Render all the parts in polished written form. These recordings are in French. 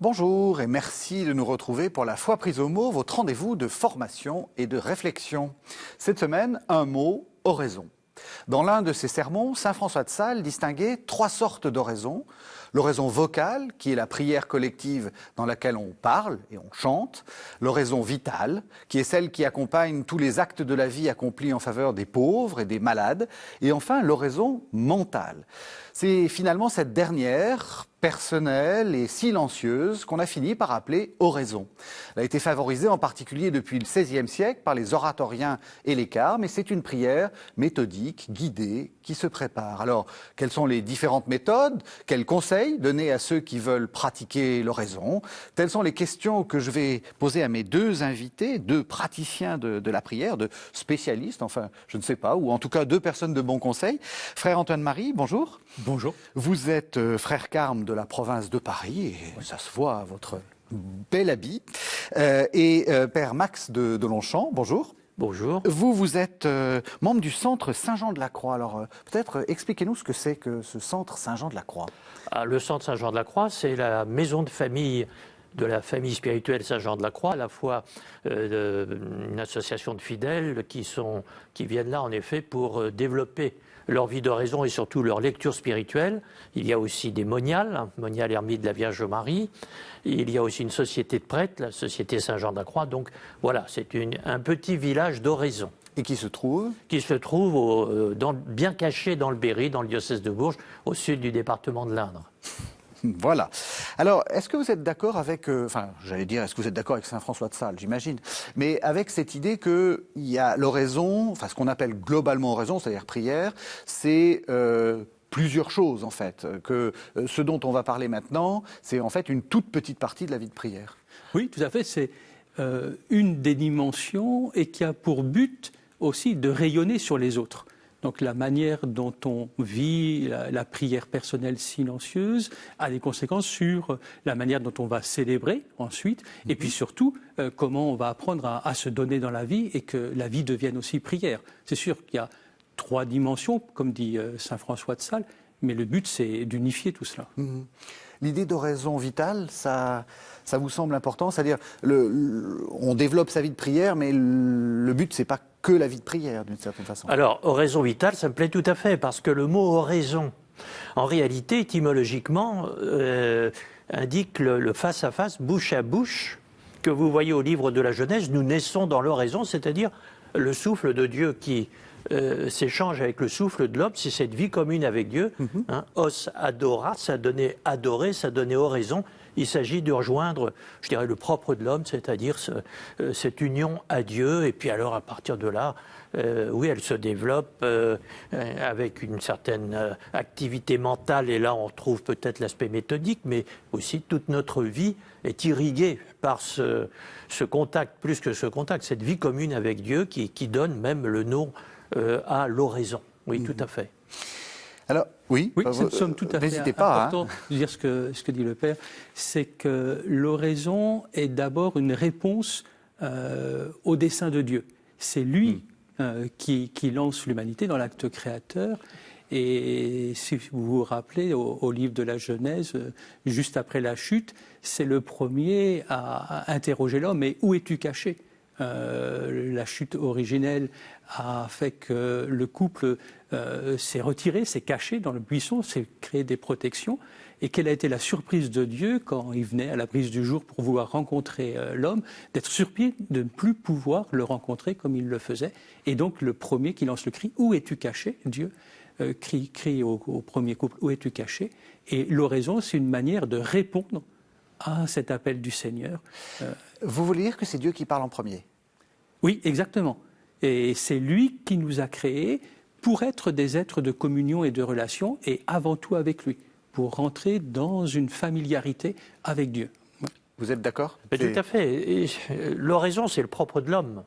Bonjour et merci de nous retrouver pour la foi prise au mot, votre rendez-vous de formation et de réflexion. Cette semaine, un mot, oraison. Dans l'un de ses sermons, saint François de Sales distinguait 3 sortes d'oraison. L'oraison vocale, qui est la prière collective dans laquelle on parle et on chante. L'oraison vitale, qui est celle qui accompagne tous les actes de la vie accomplis en faveur des pauvres et des malades. Et enfin, l'oraison mentale. C'est finalement cette dernière, personnelle et silencieuse, qu'on a fini par appeler oraison. Elle a été favorisée en particulier depuis le XVIe siècle par les oratoriens et les carmes, et c'est une prière méthodique, guidée, qui se prépare. Alors, quelles sont les différentes méthodes? Quels conseils donner à ceux qui veulent pratiquer l'oraison? Telles sont les questions que je vais poser à mes 2 invités, 2 praticiens de la prière, 2 spécialistes, enfin, je ne sais pas, ou en tout cas 2 personnes de bon conseil. Frère Antoine-Marie, bonjour. Bonjour. Vous êtes frère carme de la province de Paris, et ça se voit à votre bel habit. Et père Max de Longchamp, bonjour. Bonjour. Vous êtes membre du centre Saint-Jean-de-la-Croix. Alors peut-être expliquez-nous ce que c'est que ce centre Saint-Jean-de-la-Croix. Le centre Saint-Jean-de-la-Croix, c'est la maison de famille de la famille spirituelle Saint-Jean-de-la-Croix, à la fois une association de fidèles qui viennent là en effet pour développer leur vie d'oraison et surtout leur lecture spirituelle. Il y a aussi des moniales, moniales ermites de la Vierge Marie. Il y a aussi une société de prêtres, la société Saint-Jean-de-la-Croix. Donc voilà, c'est un petit village d'oraison. Et qui se trouve bien caché dans le Berry, dans le diocèse de Bourges, au sud du département de l'Indre. Voilà. Alors, est-ce que vous êtes d'accord avec, est-ce que vous êtes d'accord avec saint François de Sales, j'imagine, mais avec cette idée qu'il y a l'oraison, enfin ce qu'on appelle globalement oraison, c'est-à-dire prière, c'est plusieurs choses en fait, que ce dont on va parler maintenant, c'est en fait une toute petite partie de la vie de prière. Oui, tout à fait, c'est une des dimensions et qui a pour but aussi de rayonner sur les autres. Donc la manière dont on vit la prière personnelle silencieuse a des conséquences sur la manière dont on va célébrer ensuite, et puis surtout comment on va apprendre à se donner dans la vie et que la vie devienne aussi prière. C'est sûr qu'il y a 3 dimensions, comme dit saint François de Sales, mais le but c'est d'unifier tout cela. L'idée d'oraison vitale, ça vous semble important? C'est-à-dire, on développe sa vie de prière, mais le but, c'est pas que la vie de prière, d'une certaine façon. Alors, oraison vitale, ça me plaît tout à fait, parce que le mot oraison, en réalité, étymologiquement, indique le face-à-face, bouche à bouche, que vous voyez au livre de la Genèse. Nous naissons dans l'oraison, c'est-à-dire le souffle de Dieu qui s'échange avec le souffle de l'homme, c'est cette vie commune avec Dieu. Os adora, ça donnait adorer, ça donnait oraison. Il s'agit de rejoindre, je dirais, le propre de l'homme, c'est-à-dire cette union à Dieu. Et puis alors, à partir de là, oui, elle se développe avec une certaine activité mentale. Et là, on retrouve peut-être l'aspect méthodique, mais aussi toute notre vie est irriguée par ce contact, plus que ce contact, cette vie commune avec Dieu qui donne même le nom à l'oraison. Oui, tout à fait. Alors, oui, ça me semble tout à fait important de dire ce que dit le Père, c'est que l'oraison est d'abord une réponse au dessein de Dieu. C'est lui qui lance l'humanité dans l'acte créateur. Et si vous vous rappelez, au livre de la Genèse, juste après la chute, c'est le premier à interroger l'homme. Mais où es-tu caché ? La chute originelle a fait que le couple s'est retiré, s'est caché dans le buisson, s'est créé des protections. Et quelle a été la surprise de Dieu quand il venait à la brise du jour pour vouloir rencontrer l'homme, d'être surpris de ne plus pouvoir le rencontrer comme il le faisait. Et donc le premier qui lance le cri, où es-tu caché, Dieu crie au premier couple, où es-tu caché? Et l'oraison, c'est une manière de répondre à cet appel du Seigneur. Vous voulez dire que c'est Dieu qui parle en premier? Oui, exactement. Et c'est lui qui nous a créés pour être des êtres de communion et de relation, et avant tout avec lui, pour rentrer dans une familiarité avec Dieu. Vous êtes d'accord? Tout à fait. L'oraison, c'est le propre de l'homme.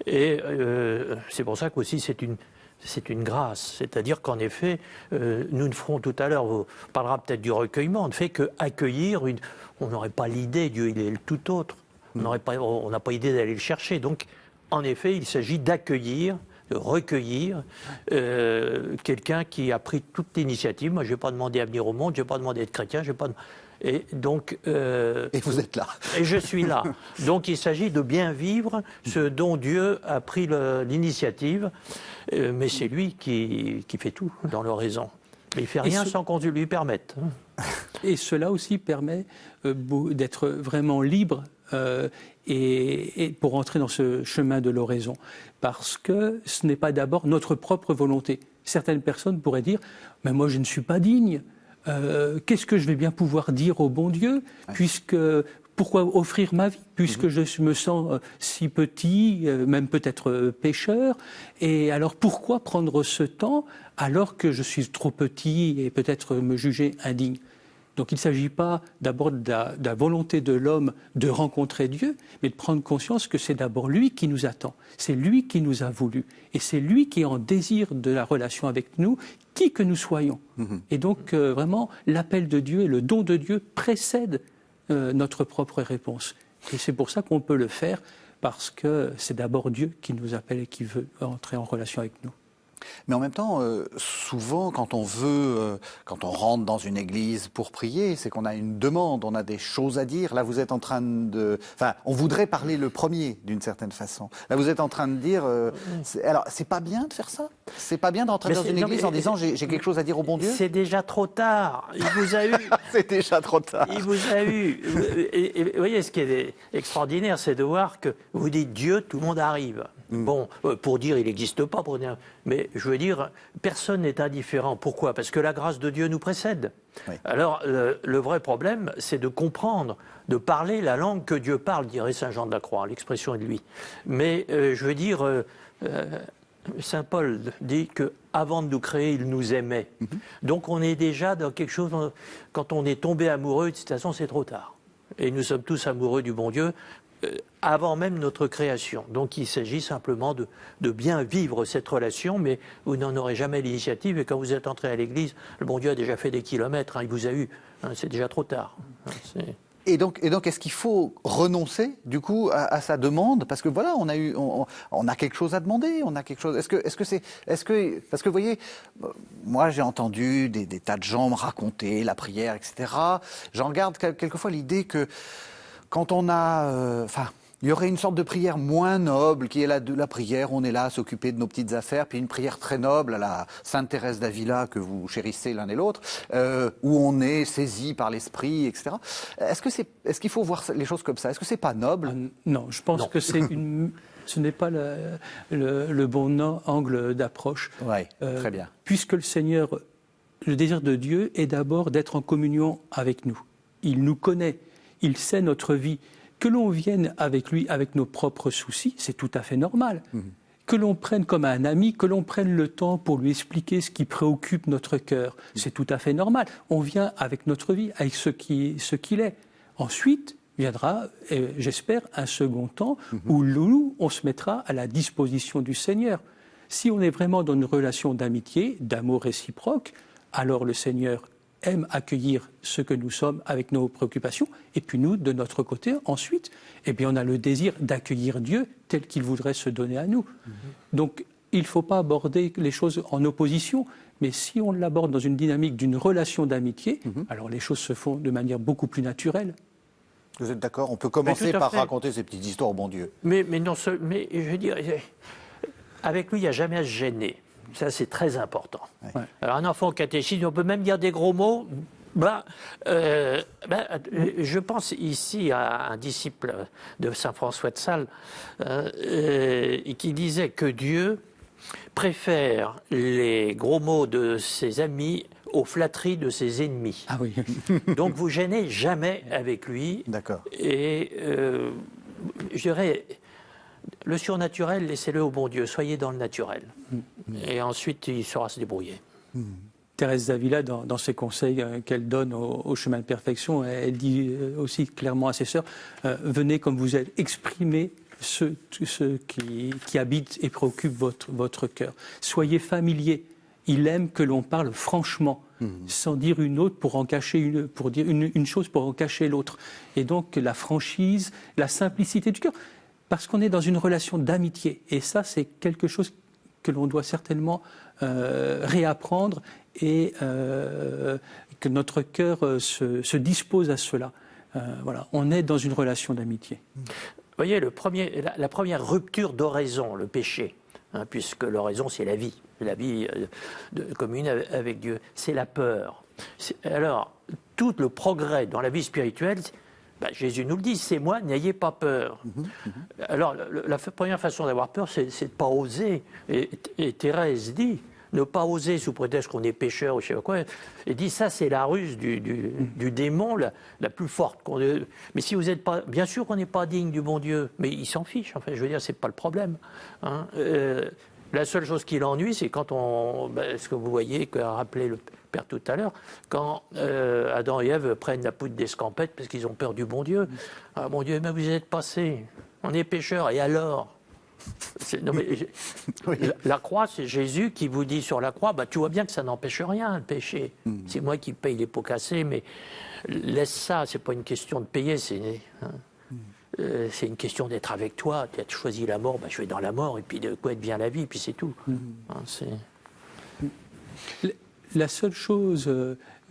Et c'est pour ça qu'aussi c'est une grâce. C'est-à-dire qu'en effet, nous ne ferons tout à l'heure, on parlera peut-être du recueillement, on ne fait qu'accueillir, on n'aurait pas l'idée, Dieu il est le tout autre. On n'a pas idée d'aller le chercher. Donc, en effet, il s'agit d'accueillir de recueillir quelqu'un qui a pris toute l'initiative. Moi, je n'ai pas demandé à venir au monde, je n'ai pas demandé d'être chrétien, et donc... et vous êtes là. Et je suis là. Donc il s'agit de bien vivre ce dont Dieu a pris l'initiative, mais c'est lui qui fait tout dans l'oraison. Mais il ne fait rien sans qu'on lui permette. Et cela aussi permet d'être vraiment libre et pour entrer dans ce chemin de l'oraison. Parce que ce n'est pas d'abord notre propre volonté. Certaines personnes pourraient dire « mais moi je ne suis pas digne ». Qu'est-ce que je vais bien pouvoir dire au bon Dieu, puisque pourquoi offrir ma vie, puisque je me sens si petit, même peut-être pécheur, et alors pourquoi prendre ce temps alors que je suis trop petit et peut-être me juger indigne? Donc il ne s'agit pas d'abord de la volonté de l'homme de rencontrer Dieu, mais de prendre conscience que c'est d'abord lui qui nous attend, c'est lui qui nous a voulu, et c'est lui qui est en désir de la relation avec nous, qui que nous soyons. Et donc vraiment, l'appel de Dieu et le don de Dieu précèdent notre propre réponse. Et c'est pour ça qu'on peut le faire, parce que c'est d'abord Dieu qui nous appelle et qui veut entrer en relation avec nous. Mais en même temps, souvent, quand on rentre dans une église pour prier, c'est qu'on a une demande, on a des choses à dire. Là, vous êtes en train on voudrait parler le premier, d'une certaine façon. Là, vous êtes en train de dire... alors, c'est pas bien de faire ça? C'est pas bien d'entrer dans une église en disant « j'ai quelque chose à dire au bon Dieu » C'est déjà trop tard. Il vous a eu. C'est déjà trop tard. Il vous a eu. Et vous voyez, ce qui est extraordinaire, c'est de voir que vous dites Dieu, tout le monde arrive. Bon, pour dire il n'existe pas, mais je veux dire, personne n'est indifférent. Pourquoi? Parce que la grâce de Dieu nous précède. Oui. Alors, le vrai problème, c'est de comprendre, de parler la langue que Dieu parle, dirait saint Jean de la Croix. L'expression est de lui. Mais je veux dire, saint Paul dit qu'avant de nous créer, il nous aimait. Donc on est déjà dans quelque chose, quand on est tombé amoureux, de toute façon, c'est trop tard. Et nous sommes tous amoureux du bon Dieu. Avant même notre création. Donc il s'agit simplement de bien vivre cette relation, mais vous n'en aurez jamais l'initiative. Et quand vous êtes entré à l'église, le bon Dieu a déjà fait des kilomètres, il vous a eu. C'est déjà trop tard. Et donc, est-ce qu'il faut renoncer, du coup, à sa demande? Parce que voilà, on a quelque chose à demander, on a quelque chose... parce que vous voyez, moi j'ai entendu des tas de gens me raconter la prière, etc. J'en garde quelquefois l'idée que quand on a... il y aurait une sorte de prière moins noble, qui est la prière, on est là à s'occuper de nos petites affaires, puis une prière très noble à la Sainte Thérèse d'Avila, que vous chérissez l'un et l'autre, où on est saisi par l'esprit, etc. Est-ce qu'il faut voir les choses comme ça? Est-ce que c'est pas noble? Non, je pense que ce n'est pas le bon angle d'approche. Oui, très bien. Puisque le Seigneur, le désir de Dieu est d'abord d'être en communion avec nous. Il nous connaît. Il sait notre vie. Que l'on vienne avec lui, avec nos propres soucis, c'est tout à fait normal. Que l'on prenne comme un ami, que l'on prenne le temps pour lui expliquer ce qui préoccupe notre cœur, c'est tout à fait normal. On vient avec notre vie, avec ce qu'il est. Ensuite viendra, j'espère, un second temps où nous, on se mettra à la disposition du Seigneur. Si on est vraiment dans une relation d'amitié, d'amour réciproque, alors le Seigneur aime accueillir ce que nous sommes avec nos préoccupations, et puis nous, de notre côté, ensuite, on a le désir d'accueillir Dieu tel qu'il voudrait se donner à nous. Donc, il ne faut pas aborder les choses en opposition, mais si on l'aborde dans une dynamique d'une relation d'amitié, alors les choses se font de manière beaucoup plus naturelle. Vous êtes d'accord? On peut commencer par raconter ces petites histoires au bon Dieu. Mais je veux dire, avec lui, il n'y a jamais à se gêner. Ça, c'est très important. Ouais. Alors, un enfant au catéchisme, on peut même dire des gros mots. Je pense ici à un disciple de saint François de Sales qui disait que Dieu préfère les gros mots de ses amis aux flatteries de ses ennemis. Ah oui. Donc, vous gênez jamais avec lui. D'accord. Et je dirais... Le surnaturel, laissez-le au bon Dieu, soyez dans le naturel. Et ensuite, il saura se débrouiller. Thérèse d'Avila, dans ses conseils qu'elle donne au chemin de perfection, elle dit aussi clairement à ses sœurs, venez comme vous êtes, exprimez ce qui habite et préoccupe votre cœur. Soyez familiers. Il aime que l'on parle franchement, sans dire une autre pour en cacher pour dire une chose pour en cacher l'autre. Et donc la franchise, la simplicité du cœur. Parce qu'on est dans une relation d'amitié. Et ça, c'est quelque chose que l'on doit certainement réapprendre et que notre cœur se dispose à cela. Voilà, on est dans une relation d'amitié. Vous voyez, la première rupture d'oraison, le péché, puisque l'oraison c'est la vie commune avec Dieu, c'est la peur. Alors, tout le progrès dans la vie spirituelle, Jésus nous le dit, c'est moi, n'ayez pas peur. Alors, la première façon d'avoir peur, c'est de ne pas oser. Et Thérèse dit, ne pas oser sous prétexte qu'on est pécheur ou je sais pas quoi. Et dit, ça, c'est la ruse du démon la plus forte. Mais si vous n'êtes pas... Bien sûr qu'on n'est pas digne du bon Dieu, mais il s'en fiche. Enfin, je veux dire, c'est pas le problème. La seule chose qui l'ennuie, c'est quand ce que vous voyez, qu'a rappelé le Père tout à l'heure, quand Adam et Ève prennent la poudre d'escampette parce qu'ils ont peur du bon Dieu. Ah, mon Dieu, mais vous êtes passés. On est pécheurs, et alors ? Oui. La croix, c'est Jésus qui vous dit sur la croix, tu vois bien que ça n'empêche rien, le péché. C'est moi qui paye les pots cassés, mais laisse ça, c'est pas une question de payer, c'est une question d'être avec toi. Tu as choisi la mort, je vais dans la mort, et puis de quoi devient la vie, puis c'est tout. La seule chose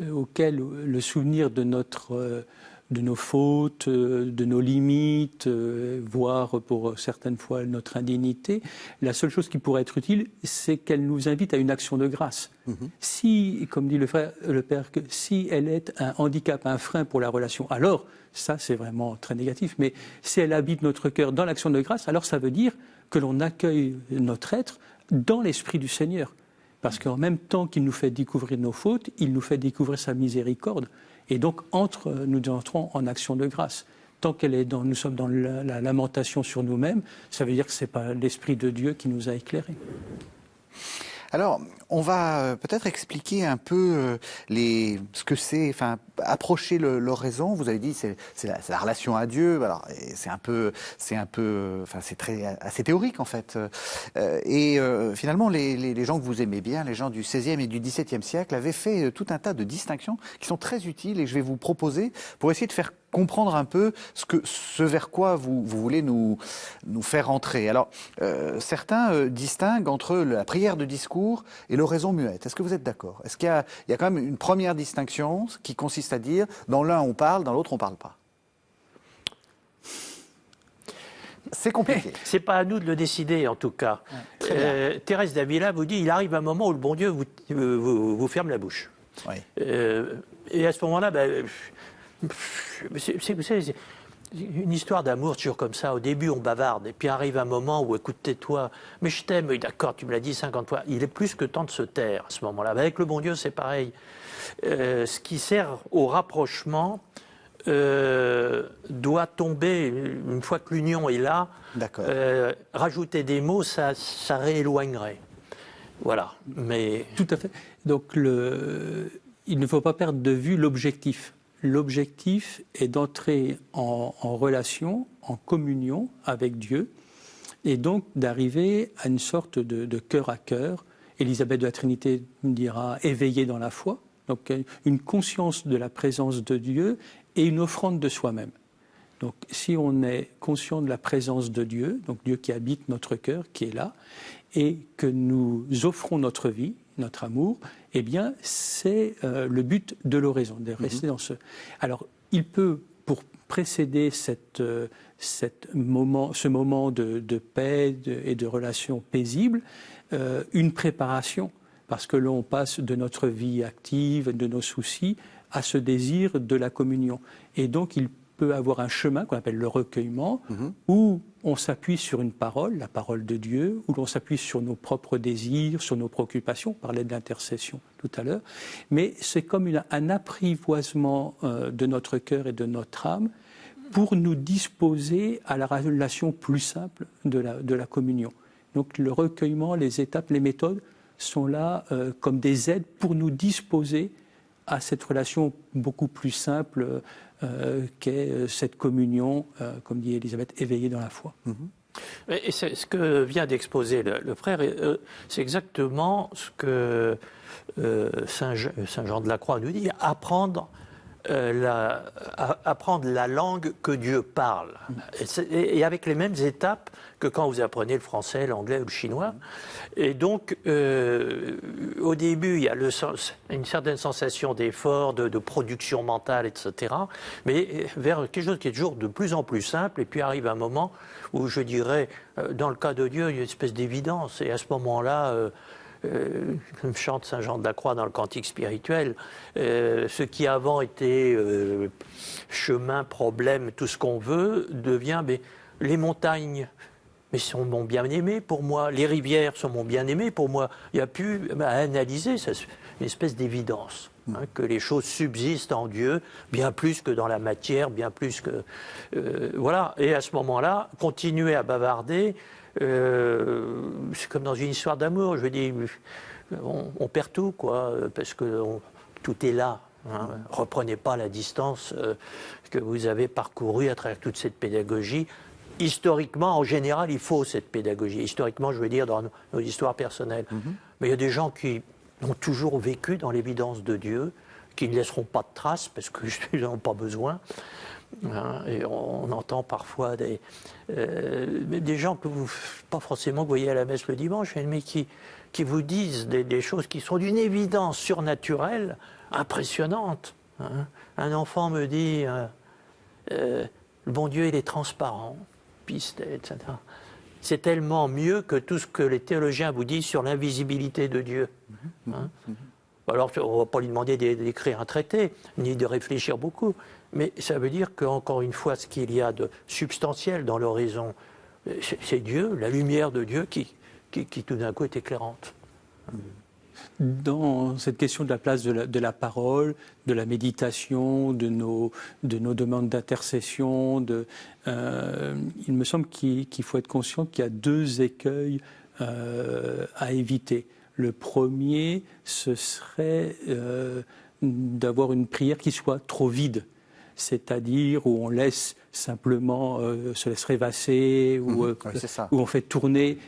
auquel le souvenir de nos fautes, de nos limites, voire pour certaines fois notre indignité, la seule chose qui pourrait être utile, c'est qu'elle nous invite à une action de grâce. Si, comme dit le Père, si elle est un handicap, un frein pour la relation, alors ça c'est vraiment très négatif, mais si elle habite notre cœur dans l'action de grâce, alors ça veut dire que l'on accueille notre être dans l'esprit du Seigneur. Parce qu'en même temps qu'il nous fait découvrir nos fautes, il nous fait découvrir sa miséricorde. Et donc, nous entrons en action de grâce. Tant nous sommes dans la lamentation sur nous-mêmes, ça veut dire que ce n'est pas l'Esprit de Dieu qui nous a éclairés. Alors, on va peut-être expliquer un peu ce que c'est, approcher l'oraison. Vous avez dit c'est la relation à Dieu. Alors, c'est assez théorique en fait. Finalement, les gens que vous aimez bien, les gens du XVIe et du XVIIe siècle, avaient fait tout un tas de distinctions qui sont très utiles et que je vais vous proposer pour essayer de faire comprendre un peu ce vers quoi vous voulez nous faire entrer. Alors, certains distinguent entre la prière de discours et l'oraison muette. Est-ce que vous êtes d'accord ? Est-ce qu'il y a quand même une première distinction qui consiste à dire, dans l'un on parle, dans l'autre on ne parle pas ? C'est compliqué. C'est pas à nous de le décider, en tout cas. Thérèse d'Avila vous dit, il arrive un moment où le bon Dieu vous ferme la bouche. Oui. Et à ce moment-là, vous savez, c'est une histoire d'amour toujours comme ça. Au début, on bavarde, et puis arrive un moment où, écoute, tais-toi, mais je t'aime, d'accord, tu me l'as dit 50 fois. Il est plus que temps de se taire à ce moment-là. Avec le bon Dieu, c'est pareil. Ce qui sert au rapprochement doit tomber, une fois que l'union est là, rajouter des mots, ça rééloignerait. Voilà. Mais... Tout à fait. Donc, il ne faut pas perdre de vue l'objectif. L'objectif est d'entrer en relation, en communion avec Dieu, et donc d'arriver à une sorte de cœur à cœur. Élisabeth de la Trinité dira « éveillé dans la foi », donc une conscience de la présence de Dieu et une offrande de soi-même. Donc si on est conscient de la présence de Dieu, donc Dieu qui habite notre cœur, qui est là, et que nous offrons notre vie, notre amour, eh bien, c'est le but de l'oraison, de rester dans ce... Alors, il peut, pour précéder ce moment de paix et de relation paisible, une préparation, parce que l'on passe de notre vie active, de nos soucis, à ce désir de la communion. Et donc, il peut avoir un chemin qu'on appelle le recueillement, où on s'appuie sur une parole, la parole de Dieu, où l'on s'appuie sur nos propres désirs, sur nos préoccupations. On parlait de l'intercession tout à l'heure. Mais c'est comme un apprivoisement de notre cœur et de notre âme pour nous disposer à la relation plus simple de la communion. Donc le recueillement, les étapes, les méthodes sont là comme des aides pour nous disposer à cette relation beaucoup plus simple qu'est cette communion, comme dit Élisabeth, éveillée dans la foi. Et c'est ce que vient d'exposer le frère, c'est exactement ce que Saint Jean de la Croix nous dit, apprendre apprendre la langue que Dieu parle. Et avec les mêmes étapes que quand vous apprenez le français, l'anglais ou le chinois. Et donc, au début, il y a une certaine sensation d'effort, de production mentale, etc. Mais vers quelque chose qui est toujours de plus en plus simple. Et puis arrive un moment où, je dirais, dans le cas de Dieu, il y a une espèce d'évidence. Et à ce moment-là, comme chante Saint Jean de la Croix dans le Cantique spirituel, ce qui avant était chemin, problème, tout ce qu'on veut, devient les montagnes. Mais sont mon bien-aimé pour moi, les rivières sont mon bien-aimé pour moi. Il n'y a plus à analyser, c'est une espèce d'évidence, que les choses subsistent en Dieu, bien plus que dans la matière, bien plus que... voilà, et à ce moment-là, continuer à bavarder, c'est comme dans une histoire d'amour, je veux dire, on perd tout, quoi, parce que tout est là. Hein. Reprenez pas la distance que vous avez parcourue à travers toute cette pédagogie. Historiquement, en général, il faut cette pédagogie. Historiquement, je veux dire, dans nos histoires personnelles. Mais il y a des gens qui ont toujours vécu dans l'évidence de Dieu, qui ne laisseront pas de traces, parce qu'ils n'en ont pas besoin. Hein, et on entend parfois des gens que vous, pas forcément que vous voyez à la messe le dimanche, mais qui vous disent des choses qui sont d'une évidence surnaturelle, impressionnante. Hein. Un enfant me dit, le bon Dieu, il est transparent. Etc. C'est tellement mieux que tout ce que les théologiens vous disent sur l'invisibilité de Dieu. Hein. Alors, on ne va pas lui demander d'écrire un traité, ni de réfléchir beaucoup, mais ça veut dire qu'encore une fois, ce qu'il y a de substantiel dans l'horizon, c'est Dieu, la lumière de Dieu qui tout d'un coup est éclairante. Dans cette question de la place de la parole, de la méditation, de nos demandes d'intercession, il me semble qu'il faut être conscient qu'il y a deux écueils à éviter. Le premier, ce serait d'avoir une prière qui soit trop vide, c'est-à-dire où on laisse simplement se laisse rêvasser, où on fait tourner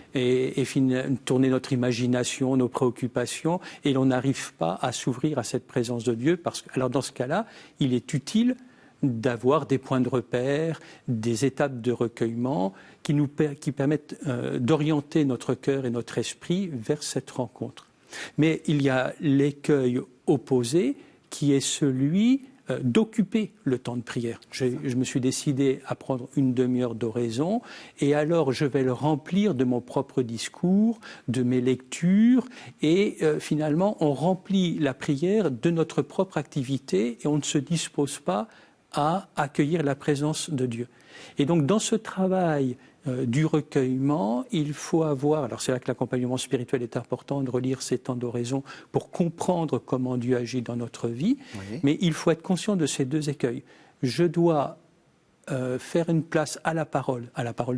tourner notre imagination, nos préoccupations, et l'on n'arrive pas à s'ouvrir à cette présence de Dieu. Alors dans ce cas-là, il est utile d'avoir des points de repère, des étapes de recueillement qui permettent d'orienter notre cœur et notre esprit vers cette rencontre. Mais il y a l'écueil opposé qui est celui d'occuper le temps de prière. Je me suis décidé à prendre une demi-heure d'oraison et alors je vais le remplir de mon propre discours, de mes lectures et finalement on remplit la prière de notre propre activité et on ne se dispose pas à accueillir la présence de Dieu. Et donc dans ce travail du recueillement, il faut avoir, alors c'est là que l'accompagnement spirituel est important, de relire ces temps d'oraison pour comprendre comment Dieu agit dans notre vie, mais il faut être conscient de ces deux écueils. Je dois faire une place à la parole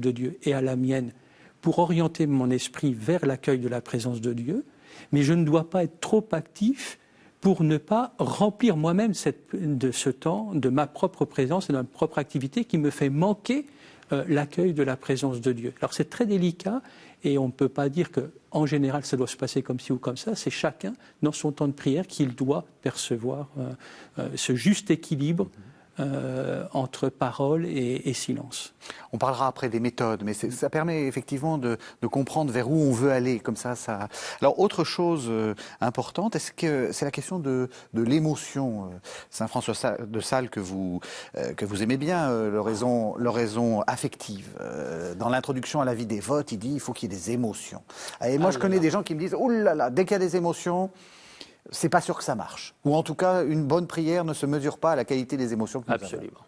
de Dieu et à la mienne, pour orienter mon esprit vers l'accueil de la présence de Dieu, mais je ne dois pas être trop actif pour ne pas remplir moi-même de ce temps, de ma propre présence et de ma propre activité qui me fait manquer l'accueil de la présence de Dieu. Alors c'est très délicat et on ne peut pas dire qu'en général ça doit se passer comme ci ou comme ça. C'est chacun dans son temps de prière qu'il doit percevoir ce juste équilibre entre parole et silence. On parlera après des méthodes, mais ça permet effectivement de comprendre vers où on veut aller. Comme ça. Alors, autre chose importante, est-ce que c'est la question de l'émotion, Saint François de Sales, que vous aimez bien, l'oraison affective. Dans l'introduction à la vie des votes, il dit il faut qu'il y ait des émotions. Et moi, je connais des gens qui me disent oh là là, dès qu'il y a des émotions, c'est pas sûr que ça marche. Ou en tout cas, une bonne prière ne se mesure pas à la qualité des émotions que nous avons. Absolument.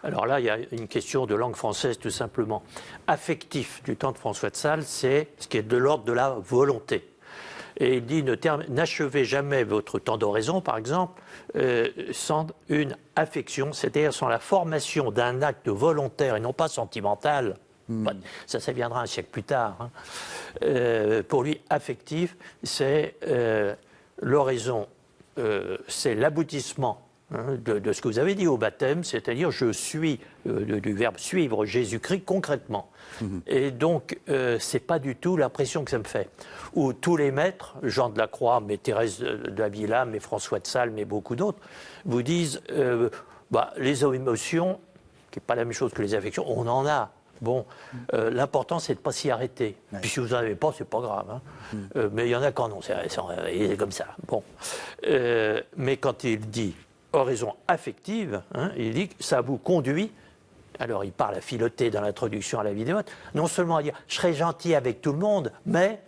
Alors là, il y a une question de langue française, tout simplement. Affectif du temps de François de Sales, c'est ce qui est de l'ordre de la volonté. Et il dit n'achevez jamais votre temps d'oraison, par exemple, sans une affection, c'est-à-dire sans la formation d'un acte volontaire et non pas sentimental. Ça viendra un siècle plus tard. Hein. Pour lui, affectif, c'est l'oraison, c'est l'aboutissement de ce que vous avez dit au baptême, c'est-à-dire je suis, du verbe suivre Jésus-Christ concrètement. Et donc, c'est pas du tout l'impression que ça me fait. Où tous les maîtres, Jean de la Croix, mais Thérèse d'Avila, mais François de Sales, mais beaucoup d'autres, vous disent les émotions, qui n'est pas la même chose que les affections, on en a. Bon, l'important, c'est de ne pas s'y arrêter. Ouais. Puis si vous n'en avez pas, c'est pas grave. Hein. Mais il y en a quand non, c'est comme ça. Bon. Mais quand il dit oraison affective, hein, il dit que ça vous conduit. Alors, il parle à filoter dans l'introduction à la vidéo, non seulement à dire « je serai gentil avec tout le monde », mais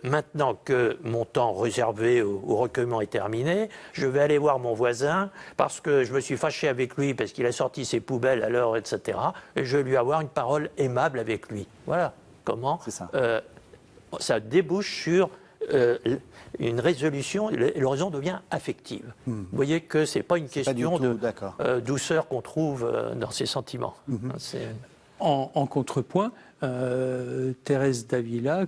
maintenant que mon temps réservé au recueillement est terminé, je vais aller voir mon voisin parce que je me suis fâché avec lui parce qu'il a sorti ses poubelles à l'heure, etc. Et je vais lui avoir une parole aimable avec lui. Voilà comment ça débouche sur une résolution, l'horizon devient affective. Vous voyez que ce n'est pas une question de douceur qu'on trouve dans ces sentiments. En contrepoint, Thérèse d'Avila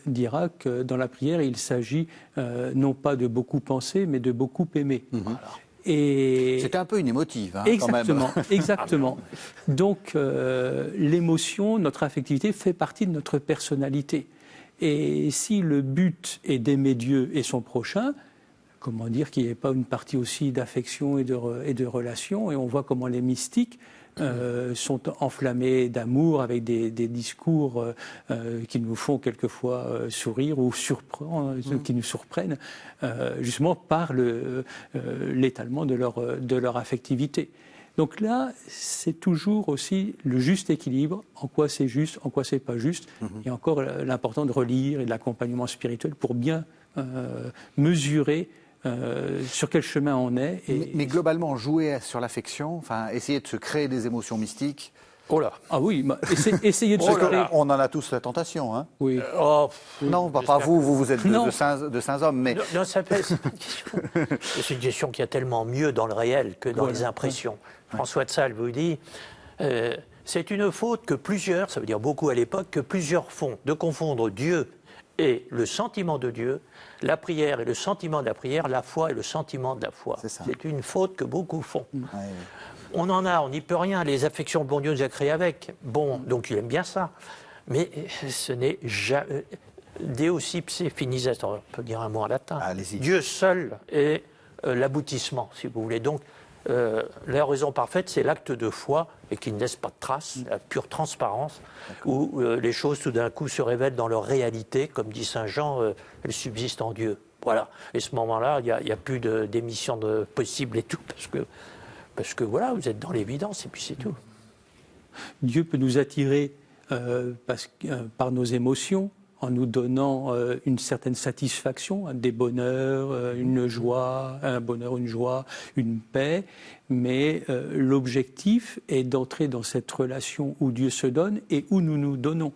dira que dans la prière, il s'agit non pas de beaucoup penser, mais de beaucoup aimer. Voilà. C'était un peu une émotive, hein, exactement, quand même. Exactement. Donc, l'émotion, notre affectivité fait partie de notre personnalité. Et si le but est d'aimer Dieu et son prochain, comment dire qu'il n'y ait pas une partie aussi d'affection et de relation, et on voit comment les mystiques sont enflammés d'amour avec des discours qui nous font quelquefois sourire ou qui nous surprennent justement par l'étalement de leur affectivité. Donc là, c'est toujours aussi le juste équilibre, en quoi c'est juste, en quoi c'est pas juste, et encore l'important de relire et de l'accompagnement spirituel pour bien mesurer sur quel chemin on est. Mais globalement, jouer sur l'affection, enfin, essayer de se créer des émotions mystiques. Oh là. Ah oui, essayer de se créer. On en a tous la tentation, hein. Oui. Non, pas vous. Vous êtes de saints hommes, mais non, c'est pas une question. C'est une question qu'il y a tellement mieux dans le réel que dans les impressions. François de Sales vous dit, c'est une faute que plusieurs, ça veut dire beaucoup à l'époque, que plusieurs font, de confondre Dieu et le sentiment de Dieu, la prière et le sentiment de la prière, la foi et le sentiment de la foi. C'est une faute que beaucoup font. On en a, on n'y peut rien, les affections, bon Dieu nous a créés avec. Bon, donc il aime bien ça. Mais ce n'est jamais... Deus ipse finissant, on peut dire un mot en latin. Dieu seul est l'aboutissement, si vous voulez. Donc, la raison parfaite, c'est l'acte de foi et qui ne laisse pas de traces, la pure transparence, où les choses tout d'un coup se révèlent dans leur réalité, comme dit saint Jean, elles subsistent en Dieu. Voilà. Et à ce moment-là, il n'y a plus d'émission possible et tout, parce que voilà, vous êtes dans l'évidence et puis c'est tout. Dieu peut nous attirer par nos émotions, en nous donnant une certaine satisfaction, des bonheurs, une joie, un bonheur, une joie, une paix. Mais l'objectif est d'entrer dans cette relation où Dieu se donne et où nous nous donnons.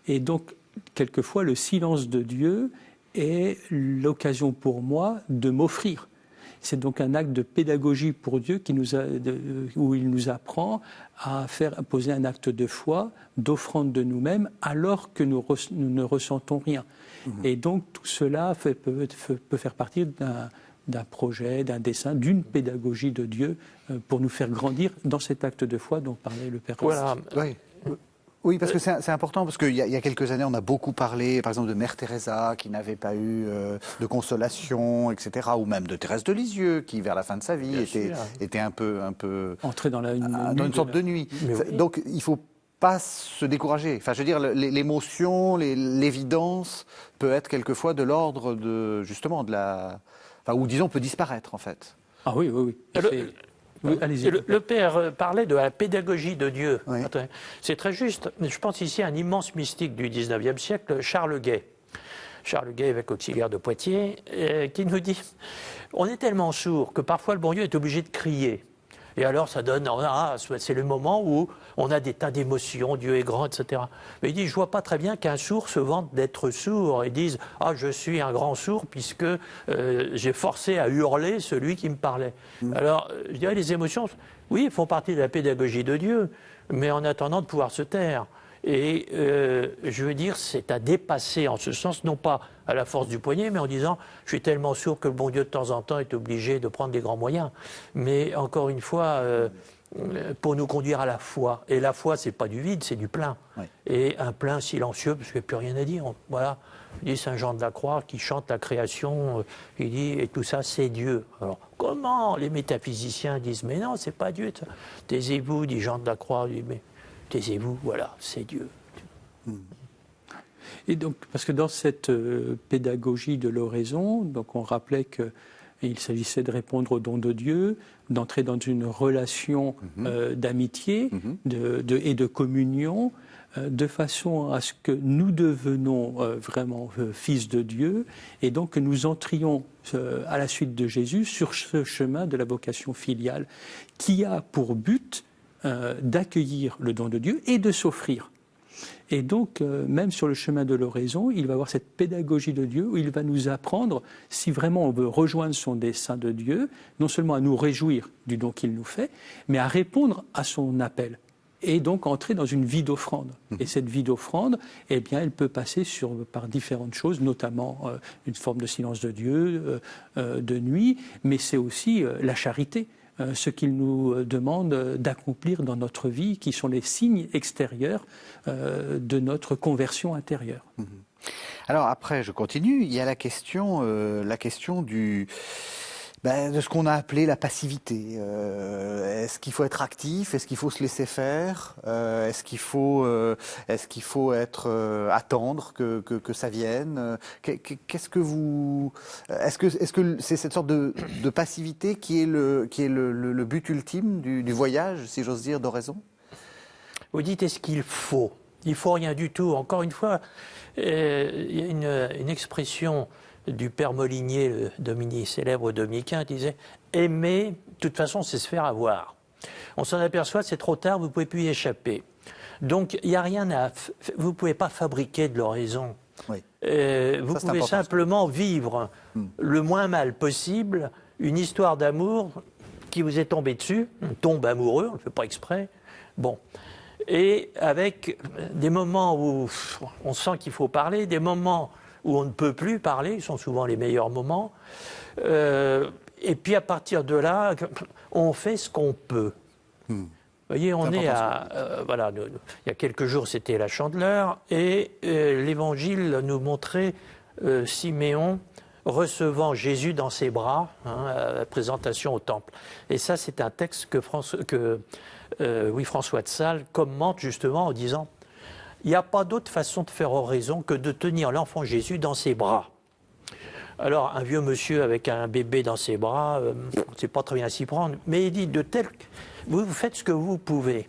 Et donc, quelquefois, le silence de Dieu est l'occasion pour moi de m'offrir. C'est donc un acte de pédagogie pour Dieu où il nous apprend à poser un acte de foi, d'offrande de nous-mêmes, alors que nous ne ressentons rien. Et donc tout cela peut faire partie d'un projet, d'un dessein, d'une pédagogie de Dieu pour nous faire grandir dans cet acte de foi dont parlait le Père. Voilà. Oui, parce que c'est important, parce qu'il y a quelques années, on a beaucoup parlé, par exemple, de Mère Teresa, qui n'avait pas eu de consolation, etc., ou même de Thérèse de Lisieux, qui, vers la fin de sa vie, était un peu entrée dans une sorte de nuit. Donc, il ne faut pas se décourager. Enfin, je veux dire, l'émotion, l'évidence peut être quelquefois de l'ordre de, justement, ou disons, peut disparaître, en fait. Ah oui. Oui, le Père parlait de la pédagogie de Dieu. Oui. C'est très juste. Je pense ici à un immense mystique du XIXe siècle, Charles Guay. Charles Guay, évêque auxiliaire de Poitiers, qui nous dit « On est tellement sourd que parfois le bon Dieu est obligé de crier. » Et alors, ça donne, c'est le moment où on a des tas d'émotions, Dieu est grand, etc. Mais il dit, je ne vois pas très bien qu'un sourd se vante d'être sourd et dise, je suis un grand sourd puisque j'ai forcé à hurler celui qui me parlait. Alors, je dirais, les émotions, oui, font partie de la pédagogie de Dieu, mais en attendant de pouvoir se taire. Et je veux dire, c'est à dépasser en ce sens, non pas à la force du poignet, mais en disant je suis tellement sourd que le bon Dieu de temps en temps est obligé de prendre des grands moyens. Mais encore une fois, pour nous conduire à la foi. Et la foi, c'est pas du vide, c'est du plein. Oui. Et un plein silencieux, parce qu'il n'y a plus rien à dire. Voilà. Il dit Saint Jean de la Croix qui chante la création, il dit et tout ça c'est Dieu. Alors comment les métaphysiciens disent mais non c'est pas Dieu. Taisez-vous, dit Jean de la Croix, dit mais taisez-vous, voilà c'est Dieu. Et donc parce que dans cette pédagogie de l'oraison, donc on rappelait qu'il s'agissait de répondre au don de Dieu, d'entrer dans une relation d'amitié et de communion. De façon à ce que nous devenons vraiment fils de Dieu et donc que nous entrions à la suite de Jésus sur ce chemin de la vocation filiale qui a pour but d'accueillir le don de Dieu et de s'offrir. Et donc, même sur le chemin de l'oraison, il va avoir cette pédagogie de Dieu où il va nous apprendre, si vraiment on veut rejoindre son dessein de Dieu, non seulement à nous réjouir du don qu'il nous fait, mais à répondre à son appel. Et donc entrer dans une vie d'offrande. Et cette vie d'offrande, eh bien, elle peut passer par différentes choses, notamment une forme de silence de Dieu, de nuit, mais c'est aussi la charité, ce qu'il nous demande d'accomplir dans notre vie, qui sont les signes extérieurs de notre conversion intérieure. Alors après, je continue, il y a la question de ce qu'on a appelé la passivité. Est-ce qu'il faut être actif? Est-ce qu'il faut se laisser faire? Est-ce qu'il faut attendre que ça vienne? Qu'est-ce que vous... Est-ce que c'est cette sorte de passivité qui est le but ultime du voyage, si j'ose dire, d'oraison? Vous dites est-ce qu'il faut? Il faut rien du tout. Encore une fois, il y a une expression du père Molinier, le célèbre dominicain, disait « Aimer, de toute façon, c'est se faire avoir ». On s'en aperçoit, c'est trop tard, vous ne pouvez plus y échapper. Donc, il n'y a rien à... Vous ne pouvez pas fabriquer de l'oraison. Oui. Vous pouvez simplement vivre le moins mal possible une histoire d'amour qui vous est tombée dessus. On tombe amoureux, on ne le fait pas exprès. Bon. Et avec des moments où on sent qu'il faut parler, des moments où on ne peut plus parler, ils sont souvent les meilleurs moments. Et puis à partir de là, on fait ce qu'on peut. Vous voyez, on est à... voilà, il y a quelques jours, c'était la Chandeleur, et l'Évangile nous montrait Siméon recevant Jésus dans ses bras, à la présentation au temple. Et ça, c'est un texte que François de Sales commente justement en disant il n'y a pas d'autre façon de faire oraison que de tenir l'enfant Jésus dans ses bras. Alors, un vieux monsieur avec un bébé dans ses bras, on ne sait pas très bien s'y prendre, mais il dit vous faites ce que vous pouvez.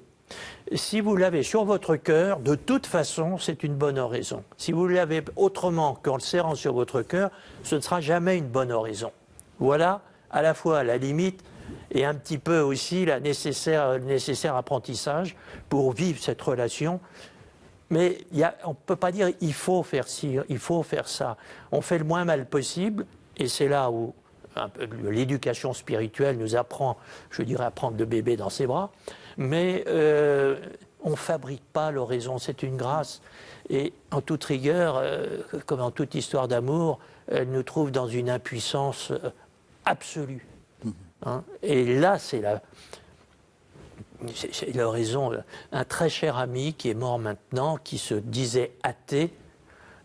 Si vous l'avez sur votre cœur, de toute façon, c'est une bonne oraison. Si vous l'avez autrement qu'en le serrant sur votre cœur, ce ne sera jamais une bonne oraison. Voilà, à la fois la limite et un petit peu aussi le nécessaire apprentissage pour vivre cette relation. Mais on ne peut pas dire il faut faire ci, il faut faire ça. On fait le moins mal possible, et c'est là où l'éducation spirituelle nous apprend, je dirais, à prendre le bébé dans ses bras. Mais on ne fabrique pas l'oraison, c'est une grâce. Et en toute rigueur, comme en toute histoire d'amour, elle nous trouve dans une impuissance absolue. Et là, c'est l'oraison. Un très cher ami qui est mort maintenant, qui se disait athée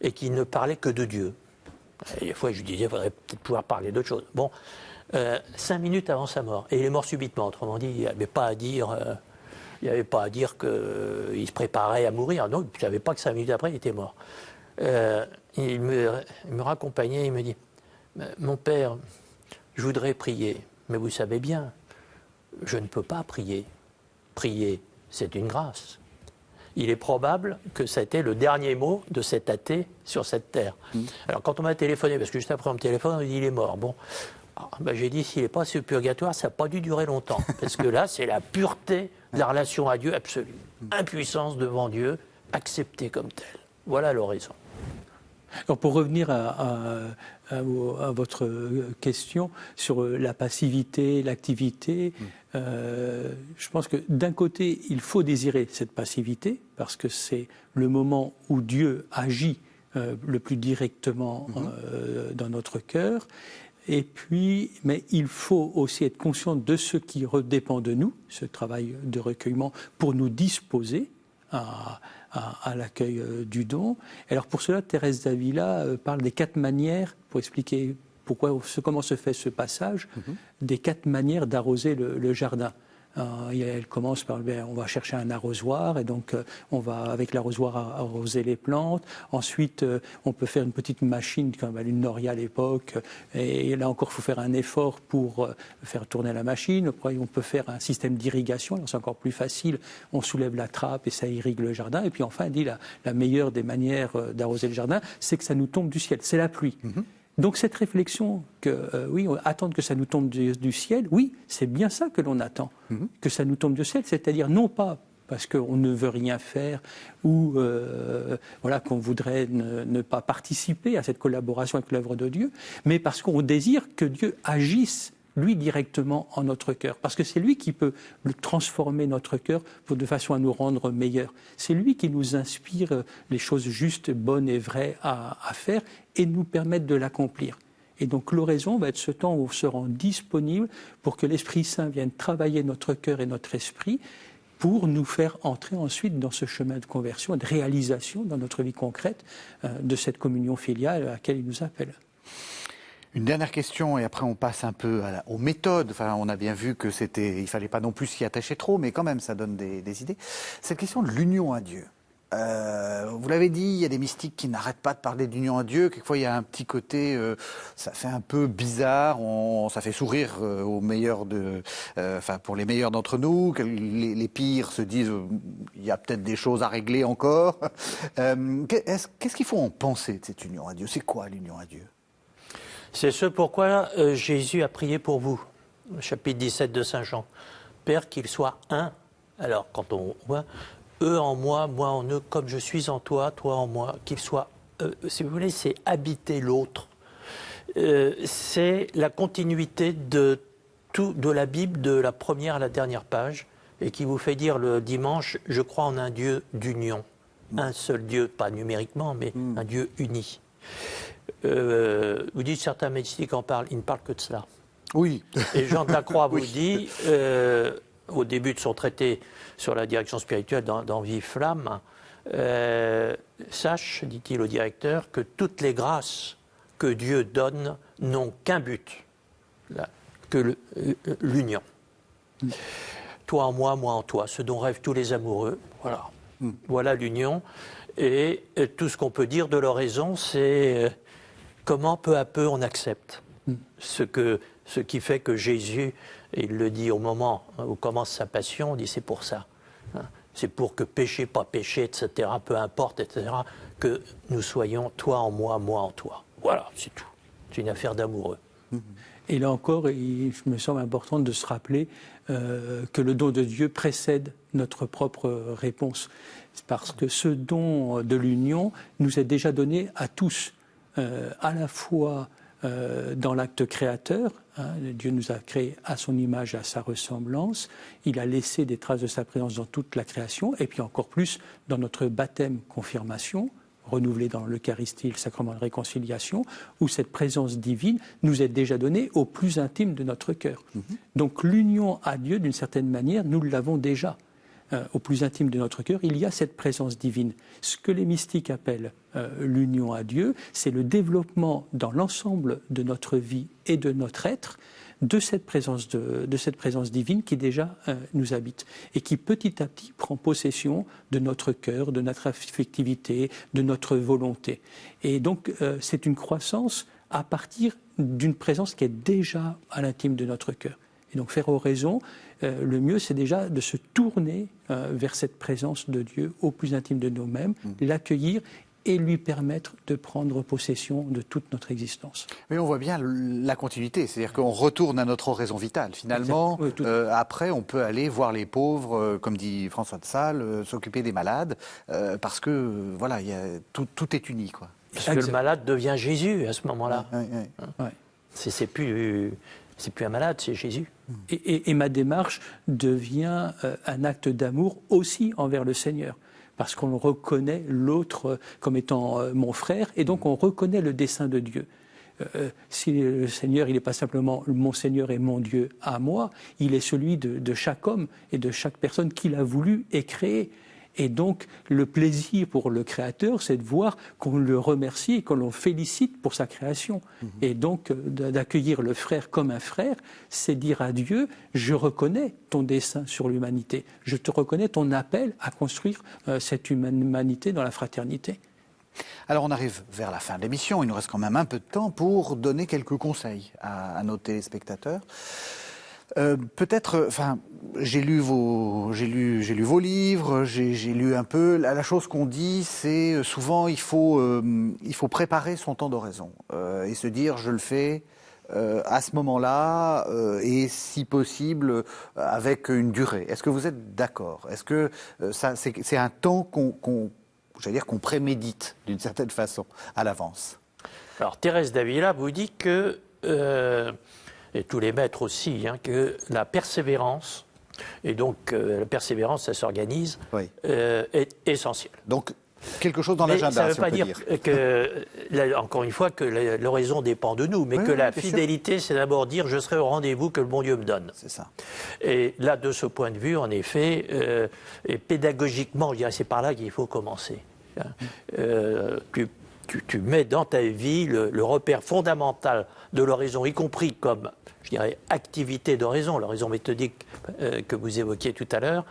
et qui ne parlait que de Dieu. Et des fois, je lui disais, il faudrait peut-être pouvoir parler d'autre chose. Bon, 5 minutes avant sa mort. Et il est mort subitement. Autrement dit, il n'y avait pas à dire qu'il se préparait à mourir. Non, je ne savais pas que 5 minutes après, il était mort. Il me raccompagnait, il me dit, mon père, je voudrais prier, mais vous savez bien, je ne peux pas prier. Prier, c'est une grâce. Il est probable que ça a été le dernier mot de cet athée sur cette terre. Alors quand on m'a téléphoné, parce que juste après on me téléphone, on me dit il est mort. Bon, j'ai dit s'il n'est pas sur le purgatoire, ça n'a pas dû durer longtemps. Parce que là, c'est la pureté de la relation à Dieu absolue. Impuissance devant Dieu, acceptée comme telle. Voilà l'horizon. Alors pour revenir à votre question sur la passivité, l'activité, je pense que d'un côté, il faut désirer cette passivité, parce que c'est le moment où Dieu agit le plus directement dans notre cœur. Et puis, mais il faut aussi être conscient de ce qui dépend de nous, ce travail de recueillement, pour nous disposer à l'accueil du don. Alors pour cela, Thérèse d'Avila parle des 4 manières, pour expliquer comment se fait ce passage, des 4 manières d'arroser le jardin. Elle commence par, on va chercher un arrosoir, et donc on va avec l'arrosoir arroser les plantes. Ensuite, on peut faire une petite machine comme à l'une Noria à l'époque, et là encore, il faut faire un effort pour faire tourner la machine. Après, on peut faire un système d'irrigation, c'est encore plus facile. On soulève la trappe et ça irrigue le jardin. Et puis enfin, elle dit la meilleure des manières d'arroser le jardin, c'est que ça nous tombe du ciel, c'est la pluie. Donc cette réflexion que, oui, attendre que ça nous tombe du ciel, oui, c'est bien ça que l'on attend, que ça nous tombe du ciel, c'est-à-dire non pas parce qu'on ne veut rien faire ou voilà, qu'on voudrait ne pas participer à cette collaboration avec l'œuvre de Dieu, mais parce qu'on désire que Dieu agisse lui directement en notre cœur, parce que c'est lui qui peut transformer notre cœur de façon à nous rendre meilleurs. C'est lui qui nous inspire les choses justes, bonnes et vraies à faire et nous permettre de l'accomplir. Et donc l'oraison va être ce temps où on se rend disponible pour que l'Esprit Saint vienne travailler notre cœur et notre esprit pour nous faire entrer ensuite dans ce chemin de conversion et de réalisation dans notre vie concrète de cette communion filiale à laquelle il nous appelle. Une dernière question, et après on passe un peu aux méthodes. Enfin, on a bien vu que il fallait pas non plus s'y attacher trop, mais quand même, ça donne des idées. Cette question de l'union à Dieu. Vous l'avez dit, il y a des mystiques qui n'arrêtent pas de parler d'union à Dieu. Quelquefois, il y a un petit côté, ça fait un peu bizarre. Ça fait sourire aux meilleurs pour les meilleurs d'entre nous. Les pires se disent, il y a peut-être des choses à régler encore. Qu'est-ce qu'il faut en penser de cette union à Dieu? C'est quoi l'union à Dieu? C'est ce pourquoi Jésus a prié pour vous, chapitre 17 de Saint Jean. Père, qu'ils soient un. Alors, quand on voit eux en moi, moi en eux, comme je suis en toi, toi en moi, qu'ils soient, si vous voulez, c'est habiter l'autre. C'est la continuité de la Bible, de la première à la dernière page, et qui vous fait dire le dimanche, je crois en un Dieu d'union. Un seul Dieu, pas numériquement, mais un Dieu uni. Vous dites certains mystiques en parlent, ils ne parlent que de cela. Oui. Et Jean de la Croix vous dit, au début de son traité sur la direction spirituelle dans Vive Flamme, sache, dit-il au directeur, que toutes les grâces que Dieu donne n'ont qu'un but, que l'union. Toi en moi, moi en toi, ce dont rêvent tous les amoureux. Voilà, voilà l'union. Et tout ce qu'on peut dire de l'oraison, c'est comment peu à peu on accepte ce qui fait que Jésus, il le dit au moment où commence sa passion, il dit c'est pour ça. C'est pour que péché, pas péché, etc., peu importe, etc., que nous soyons toi en moi, moi en toi. Voilà, c'est tout. C'est une affaire d'amoureux. Et là encore, il me semble important de se rappeler que le don de Dieu précède notre propre réponse. Parce que ce don de l'union nous est déjà donné à tous, à la fois dans l'acte créateur. Dieu nous a créés à son image, à sa ressemblance. Il a laissé des traces de sa présence dans toute la création, et puis encore plus dans notre baptême, confirmation, renouvelé dans l'Eucharistie, le sacrement de réconciliation, où cette présence divine nous est déjà donnée au plus intime de notre cœur. Donc l'union à Dieu, d'une certaine manière, nous l'avons déjà. Au plus intime de notre cœur, il y a cette présence divine. Ce que les mystiques appellent l'union à Dieu, c'est le développement dans l'ensemble de notre vie et de notre être de cette présence divine qui déjà nous habite et qui petit à petit prend possession de notre cœur, de notre affectivité, de notre volonté. Et donc c'est une croissance à partir d'une présence qui est déjà à l'intime de notre cœur. Et donc faire oraison, le mieux c'est déjà de se tourner vers cette présence de Dieu au plus intime de nous-mêmes, l'accueillir et lui permettre de prendre possession de toute notre existence. Mais on voit bien la continuité, c'est-à-dire qu'on retourne à notre oraison vitale. Finalement, oui, après, on peut aller voir les pauvres, comme dit François de Sales, s'occuper des malades, parce que voilà, tout est uni, quoi. Parce que le malade devient Jésus à ce moment-là. Ouais. C'est plus un malade, c'est Jésus. Et ma démarche devient un acte d'amour aussi envers le Seigneur. Parce qu'on reconnaît l'autre comme étant mon frère, et donc on reconnaît le dessein de Dieu. Si le Seigneur, il n'est pas simplement mon Seigneur et mon Dieu à moi, il est celui de chaque homme et de chaque personne qu'il a voulu et créé. Et donc, le plaisir pour le Créateur, c'est de voir qu'on le remercie et qu'on le félicite pour sa création. Et donc, d'accueillir le frère comme un frère, c'est dire à Dieu, je reconnais ton dessein sur l'humanité, je te reconnais ton appel à construire cette humanité dans la fraternité. Alors on arrive vers la fin de l'émission, il nous reste quand même un peu de temps pour donner quelques conseils à nos téléspectateurs. Peut-être, enfin, j'ai lu vos livres, j'ai lu un peu. La chose qu'on dit, c'est souvent il faut préparer son temps d'oraison et se dire je le fais à ce moment-là et si possible avec une durée. Est-ce que vous êtes d'accord? Est-ce que c'est un temps qu'on prémédite d'une certaine façon à l'avance? Alors Thérèse d'Avila vous dit que et tous les maîtres aussi, que la persévérance, et donc la persévérance, ça s'organise, est essentielle. Donc, quelque chose dans l'agenda, si on peut dire. Ça ne veut pas dire, encore une fois, que l'oraison dépend de nous, mais que la fidélité, c'est d'abord dire « je serai au rendez-vous que le bon Dieu me donne ». C'est ça. Et là, de ce point de vue, en effet, et pédagogiquement, je dirais, c'est par là qu'il faut commencer. Tu mets dans ta vie le repère fondamental de l'oraison, y compris comme, je dirais, activité d'oraison, l'oraison méthodique que vous évoquiez tout à l'heure.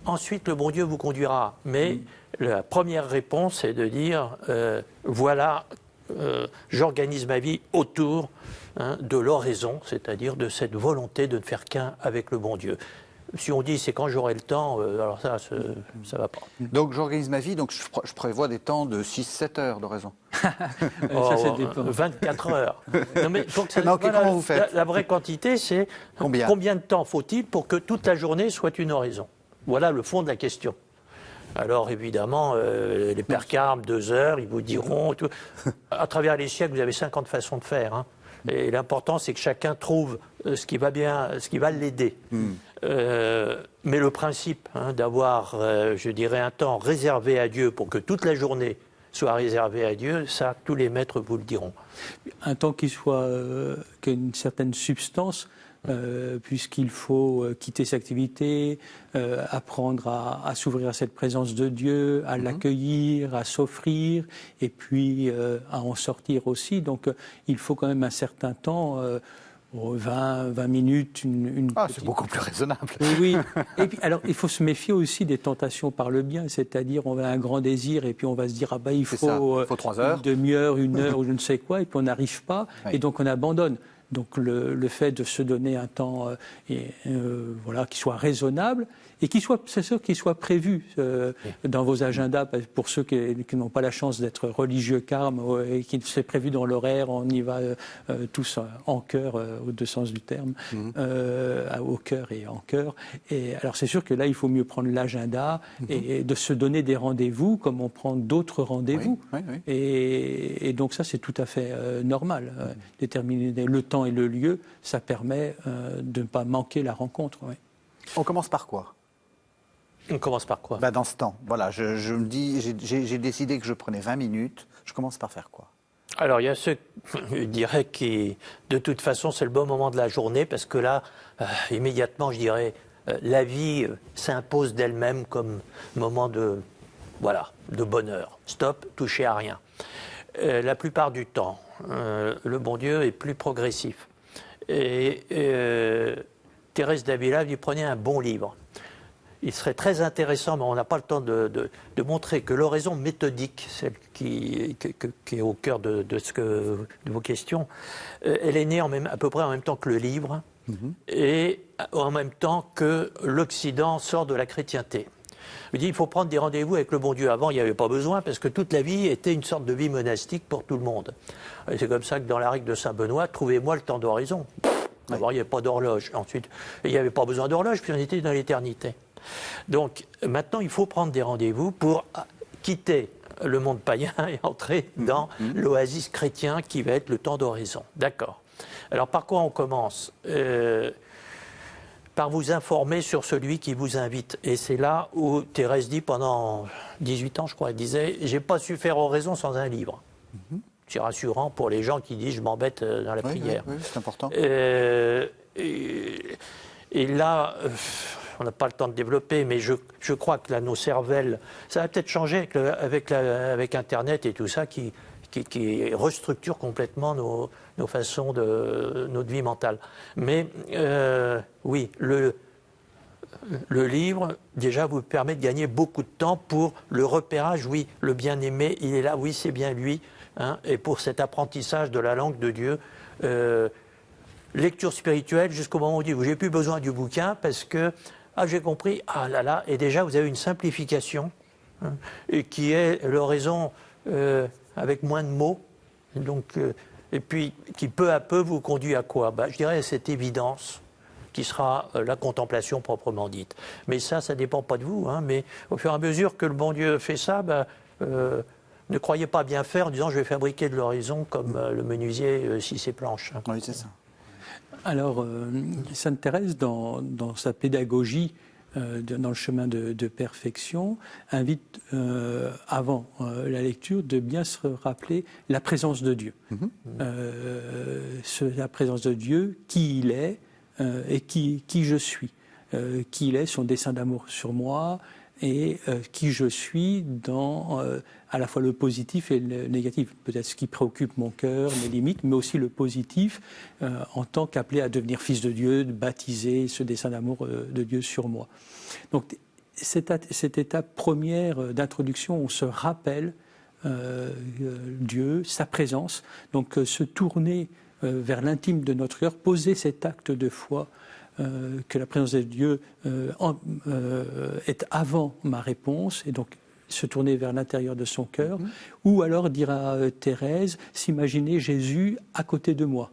Ensuite, le bon Dieu vous conduira. Mais la première réponse est de dire, voilà, j'organise ma vie autour de l'oraison, c'est-à-dire de cette volonté de ne faire qu'un avec le bon Dieu. Si on dit c'est quand j'aurai le temps, alors ça va pas. Donc j'organise ma vie, donc je prévois des temps de 6-7 heures d'oraison. Ça 24 heures. Non, mais comment vous faites? La vraie quantité, c'est combien de temps faut-il pour que toute la journée soit une oraison? Voilà le fond de la question. Alors évidemment, les pères Carmes, 2 heures, ils vous diront... Tout. À travers les siècles, vous avez 50 façons de faire. Et l'important, c'est que chacun trouve ce qui va bien, ce qui va l'aider. Mais le principe d'avoir, je dirais, un temps réservé à Dieu pour que toute la journée soit réservée à Dieu, ça, tous les maîtres vous le diront. Un temps qui soit, qui ait une certaine substance, puisqu'il faut quitter ses activités, apprendre à s'ouvrir à cette présence de Dieu, à l'accueillir, à s'offrir, et puis à en sortir aussi. Donc il faut quand même un certain temps, 20 minutes, une petite... c'est beaucoup plus raisonnable. Oui. Et puis, alors, il faut se méfier aussi des tentations par le bien, c'est-à-dire on a un grand désir et puis on va se dire il faut 3 heures, une demi-heure, 1 heure ou je ne sais quoi, et puis on n'arrive pas, et donc on abandonne. Donc le fait de se donner un temps qui soit raisonnable et c'est sûr qu'il soit prévu dans vos agendas. Pour ceux qui n'ont pas la chance d'être religieux carmes et qui c'est prévu dans l'horaire, on y va tous en chœur, aux 2 sens du terme, au cœur et en chœur. Et alors c'est sûr que là il faut mieux prendre l'agenda et de se donner des rendez-vous comme on prend d'autres rendez-vous. Et donc ça c'est tout à fait normal. Déterminer le temps et le lieu, ça permet de ne pas manquer la rencontre. On commence par quoi? On commence par quoi? Dans ce temps, voilà, je me dis, j'ai décidé que je prenais 20 minutes, je commence par faire quoi? Alors il y a ceux, je dirais, qui, de toute façon, c'est le bon moment de la journée, parce que là, immédiatement, je dirais, la vie s'impose d'elle-même comme moment de bonheur. Stop, touchez à rien. La plupart du temps, le bon Dieu est plus progressif. Et Thérèse d'Avila lui prenait un bon livre. Il serait très intéressant, mais on n'a pas le temps de montrer que l'oraison méthodique, celle qui est au cœur de vos questions, elle est née à peu près en même temps que le livre et en même temps que l'Occident sort de la chrétienté. Il dit il faut prendre des rendez-vous avec le bon Dieu. Avant, il n'y avait pas besoin parce que toute la vie était une sorte de vie monastique pour tout le monde. Et c'est comme ça que dans la règle de Saint-Benoît, trouvez-moi le temps d'oraison. D'abord, il n'y avait pas d'horloge. Ensuite, il n'y avait pas besoin d'horloge, puis on était dans l'éternité. Donc, maintenant, il faut prendre des rendez-vous pour quitter le monde païen est entré dans l'oasis chrétien qui va être le temps d'oraison. D'accord. Alors par quoi on commence ? Par vous informer sur celui qui vous invite. Et c'est là où Thérèse dit, pendant 18 ans, je crois, elle disait « j'ai pas su faire oraison sans un livre ». C'est rassurant pour les gens qui disent « je m'embête dans la prière ». Oui, c'est important. Et là, on n'a pas le temps de développer, mais je crois que là, nos cervelles, ça va peut-être changer avec Internet et tout ça, qui restructure complètement nos façons notre vie mentale. Mais oui, le livre, déjà, vous permet de gagner beaucoup de temps pour le repérage. Oui, le bien-aimé, il est là, oui, c'est bien lui. Hein, et pour cet apprentissage de la langue de Dieu, lecture spirituelle jusqu'au moment où j'ai plus besoin du bouquin parce que, j'ai compris, et déjà, vous avez une simplification, hein, et qui est l'oraison avec moins de mots, donc, et puis qui peu à peu vous conduit à quoi ? Je dirais à cette évidence qui sera la contemplation proprement dite. Mais ça dépend pas de vous, hein, mais au fur et à mesure que le bon Dieu fait ça, ne croyez pas bien faire en disant je vais fabriquer de l'horizon comme le menuisier scie ses planches. Oui, c'est ça. Alors, Sainte Thérèse, dans sa pédagogie, dans le chemin de perfection, invite, avant la lecture, de bien se rappeler la présence de Dieu. La présence de Dieu, qui il est et qui je suis. Qui il est, son dessein d'amour sur moi, et qui je suis dans à la fois le positif et le négatif. Peut-être ce qui préoccupe mon cœur, mes limites, mais aussi le positif en tant qu'appelé à devenir fils de Dieu, de baptiser ce dessein d'amour de Dieu sur moi. Donc cette étape première d'introduction, on se rappelle Dieu, sa présence, donc se tourner vers l'intime de notre cœur, poser cet acte de foi que la présence de Dieu est avant ma réponse, et donc se tourner vers l'intérieur de son cœur, ou alors dire à Thérèse, s'imaginer Jésus à côté de moi.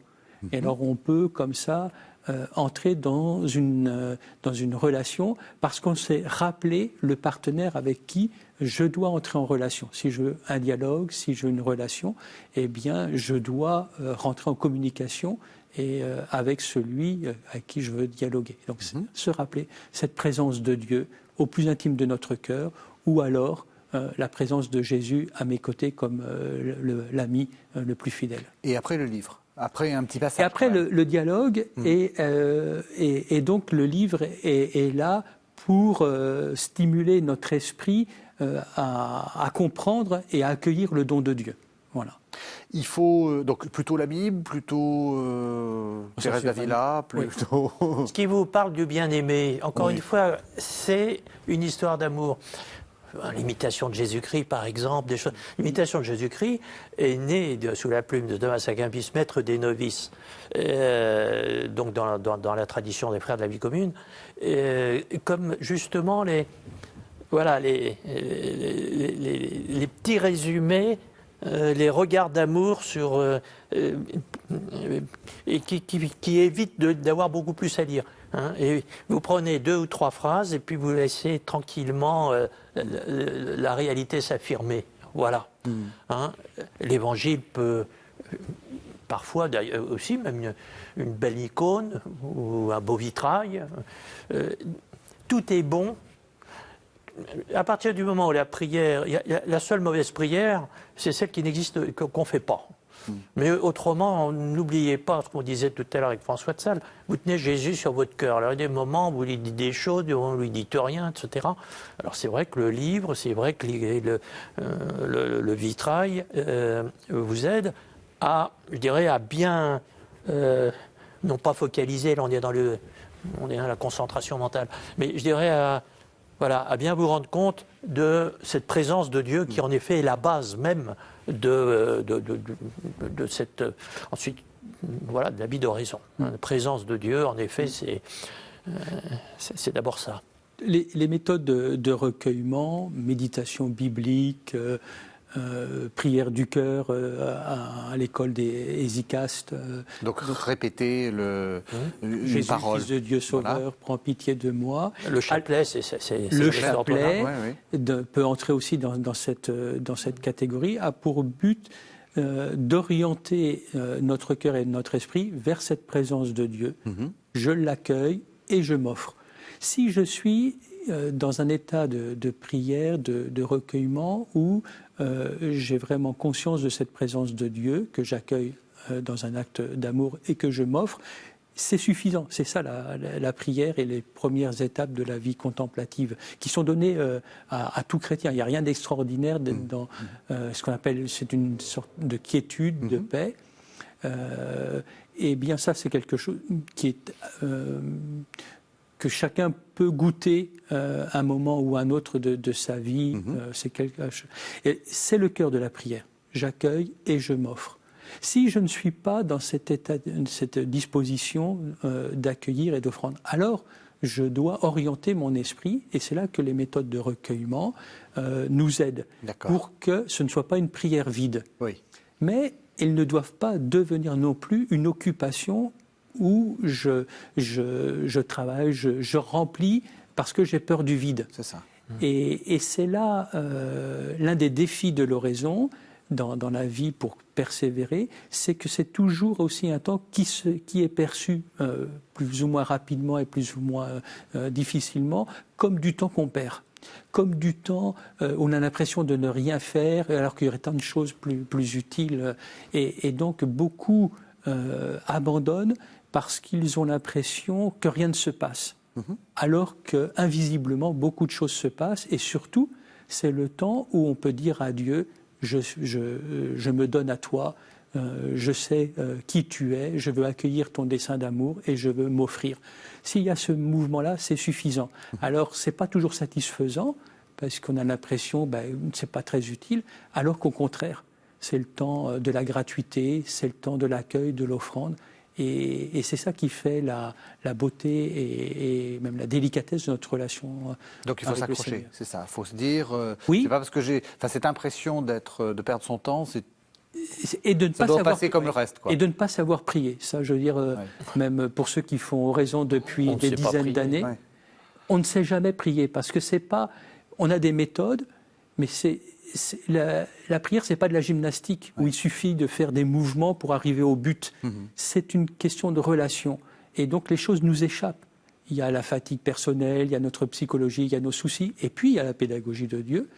Et alors on peut comme ça entrer dans une relation, parce qu'on s'est rappelé le partenaire avec qui je dois entrer en relation. Si je veux un dialogue, si je veux une relation, eh bien je dois rentrer en communication et avec celui avec qui je veux dialoguer. Donc se rappeler cette présence de Dieu au plus intime de notre cœur, ou alors la présence de Jésus à mes côtés comme l'ami le plus fidèle. Et après le livre, après un petit passage. Et après le dialogue, et donc le livre est là pour stimuler notre esprit à comprendre et à accueillir le don de Dieu. Voilà. Il faut donc plutôt la Bible, plutôt Thérèse d'Avila, plutôt... Oui. Ce qui vous parle du bien-aimé, encore une fois, c'est une histoire d'amour. L'imitation de Jésus-Christ, par exemple, l'imitation de Jésus-Christ est née sous la plume de Thomas Akempis, maître des novices, donc dans la tradition des frères de la vie commune, comme justement les petits résumés, les regards d'amour sur et qui évitent d'avoir beaucoup plus à lire. Hein, et vous prenez 2 ou 3 phrases et puis vous laissez tranquillement la réalité s'affirmer. Voilà. Hein, l'Évangile peut parfois, d'ailleurs aussi, même une belle icône ou un beau vitrail. Tout est bon. À partir du moment où la prière, la seule mauvaise prière, c'est celle qui n'existe, qu'on ne fait pas. Mais autrement, n'oubliez pas ce qu'on disait tout à l'heure avec François de Sales, vous tenez Jésus sur votre cœur. Alors il y a des moments où vous lui dites des choses, des moments où vous lui dites rien, etc. Alors c'est vrai que le livre, c'est vrai que le vitrail vous aide à, je dirais, à bien, non pas focaliser, là on est dans la concentration mentale, mais je dirais à bien vous rendre compte de cette présence de Dieu qui en effet est la base même de cette ensuite de la vie d'oraison. La présence de Dieu, en effet, c'est d'abord ça. Les méthodes de recueillement, méditation biblique, prière du cœur à l'école des Hésicastes. Donc répéter une Jésus, parole. Fils de Dieu Sauveur, Voilà. prends pitié de moi. Le chapelet, c'est Le chapelet Ouais. peut entrer aussi dans cette catégorie, a pour but d'orienter notre cœur et notre esprit vers cette présence de Dieu. Je l'accueille et je m'offre. Si je suis dans un état de prière, de recueillement, où j'ai vraiment conscience de cette présence de Dieu, que j'accueille dans un acte d'amour et que je m'offre, c'est suffisant. C'est ça la prière et les premières étapes de la vie contemplative qui sont données à tout chrétien. Il n'y a rien d'extraordinaire dans ce qu'on appelle, c'est une sorte de quiétude, de paix. Et bien ça, c'est quelque chose qui est que chacun peut goûter un moment ou un autre de sa vie. C'est le cœur de la prière. J'accueille et je m'offre. Si je ne suis pas dans cet état, cette disposition d'accueillir et d'offrande, alors je dois orienter mon esprit, et c'est là que les méthodes de recueillement nous aident, pour que ce ne soit pas une prière vide. Oui. Mais elles ne doivent pas devenir non plus une occupation où je travaille, je remplis parce que j'ai peur du vide. C'est ça. Et c'est là l'un des défis de l'oraison dans la vie pour persévérer, c'est que c'est toujours aussi un temps qui est perçu plus ou moins rapidement et plus ou moins difficilement comme du temps qu'on perd, comme du temps où on a l'impression de ne rien faire alors qu'il y aurait tant de choses plus utiles. Et donc beaucoup abandonnent parce qu'ils ont l'impression que rien ne se passe, alors qu'invisiblement beaucoup de choses se passent, et surtout c'est le temps où on peut dire à Dieu: je me donne à toi, je sais qui tu es, je veux accueillir ton dessein d'amour et je veux m'offrir. S'il y a ce mouvement-là, c'est suffisant. Alors, ce n'est pas toujours satisfaisant, parce qu'on a l'impression que ce n'est pas très utile, alors qu'au contraire, c'est le temps de la gratuité, c'est le temps de l'accueil, de l'offrande. Et c'est ça qui fait la beauté et même la délicatesse de notre relation. Donc il faut s'accrocher, c'est ça. Il faut se dire, oui. C'est pas parce que j'ai cette impression de perdre son temps, et de ne ça pas doit savoir passer comme le reste, quoi. Et de ne pas savoir prier. Ça, je veux dire, même pour ceux qui font oraison depuis des dizaines d'années, on ne sait jamais prier parce que c'est pas. On a des méthodes, mais la prière, c'est pas de la gymnastique où il suffit de faire des mouvements pour arriver au but. C'est une question de relation. Et donc les choses nous échappent. Il y a la fatigue personnelle, il y a notre psychologie, il y a nos soucis, et puis il y a la pédagogie de Dieu.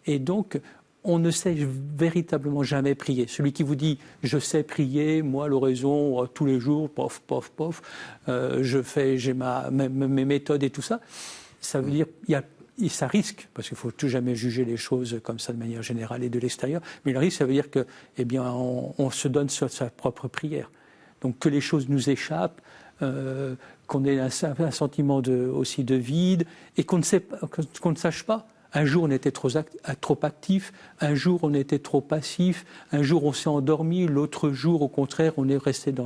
Et donc on ne sait véritablement jamais prier. Celui qui vous dit « je sais prier, moi l'oraison, tous les jours, pof, pof, pof, j'ai mes méthodes et tout ça », ça veut dire et ça risque, parce qu'il ne faut jamais juger les choses comme ça de manière générale et de l'extérieur, mais le risque, ça veut dire que, on se donne sur sa propre prière. Donc que les choses nous échappent, qu'on ait un sentiment aussi de vide, et qu'on ne sache pas. Un jour, on était trop actif, un jour, on était trop passif, un jour, on s'est endormi, l'autre jour, au contraire, on est resté dans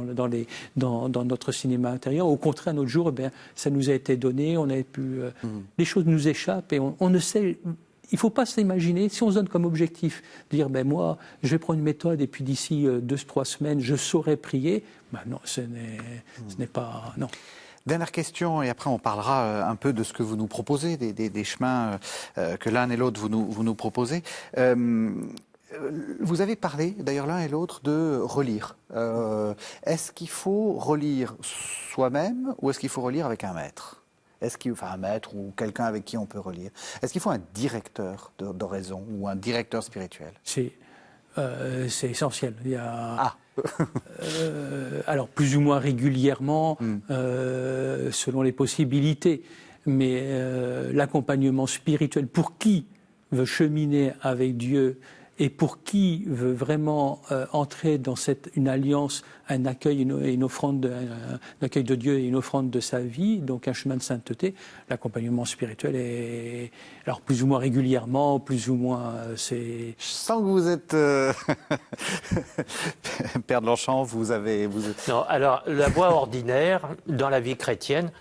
notre cinéma intérieur. Au contraire, un autre jour, ça nous a été donné, on avait pu... Les choses nous échappent et on ne sait... Il ne faut pas s'imaginer, si on se donne comme objectif, de dire, moi, je vais prendre une méthode et puis d'ici 2-3 semaines, je saurai prier, non, ce n'est pas... Non. Dernière question, et après on parlera un peu de ce que vous nous proposez, des chemins que l'un et l'autre vous nous proposez. Vous avez parlé, d'ailleurs l'un et l'autre, de relire. Est-ce qu'il faut relire soi-même ou est-ce qu'il faut relire avec un maître ? Un maître ou quelqu'un avec qui on peut relire. Est-ce qu'il faut un directeur d'oraison ou un directeur spirituel ? C'est essentiel. Il y a... alors plus ou moins régulièrement, selon les possibilités, mais l'accompagnement spirituel pour qui veut cheminer avec Dieu et pour qui veut vraiment entrer dans une alliance, un accueil et une offrande, un accueil de Dieu et une offrande de sa vie, donc un chemin de sainteté, l'accompagnement spirituel est, alors plus ou moins régulièrement, plus ou moins c'est... Je sens que vous êtes Père de Longchamp, Non, alors la voie ordinaire dans la vie chrétienne,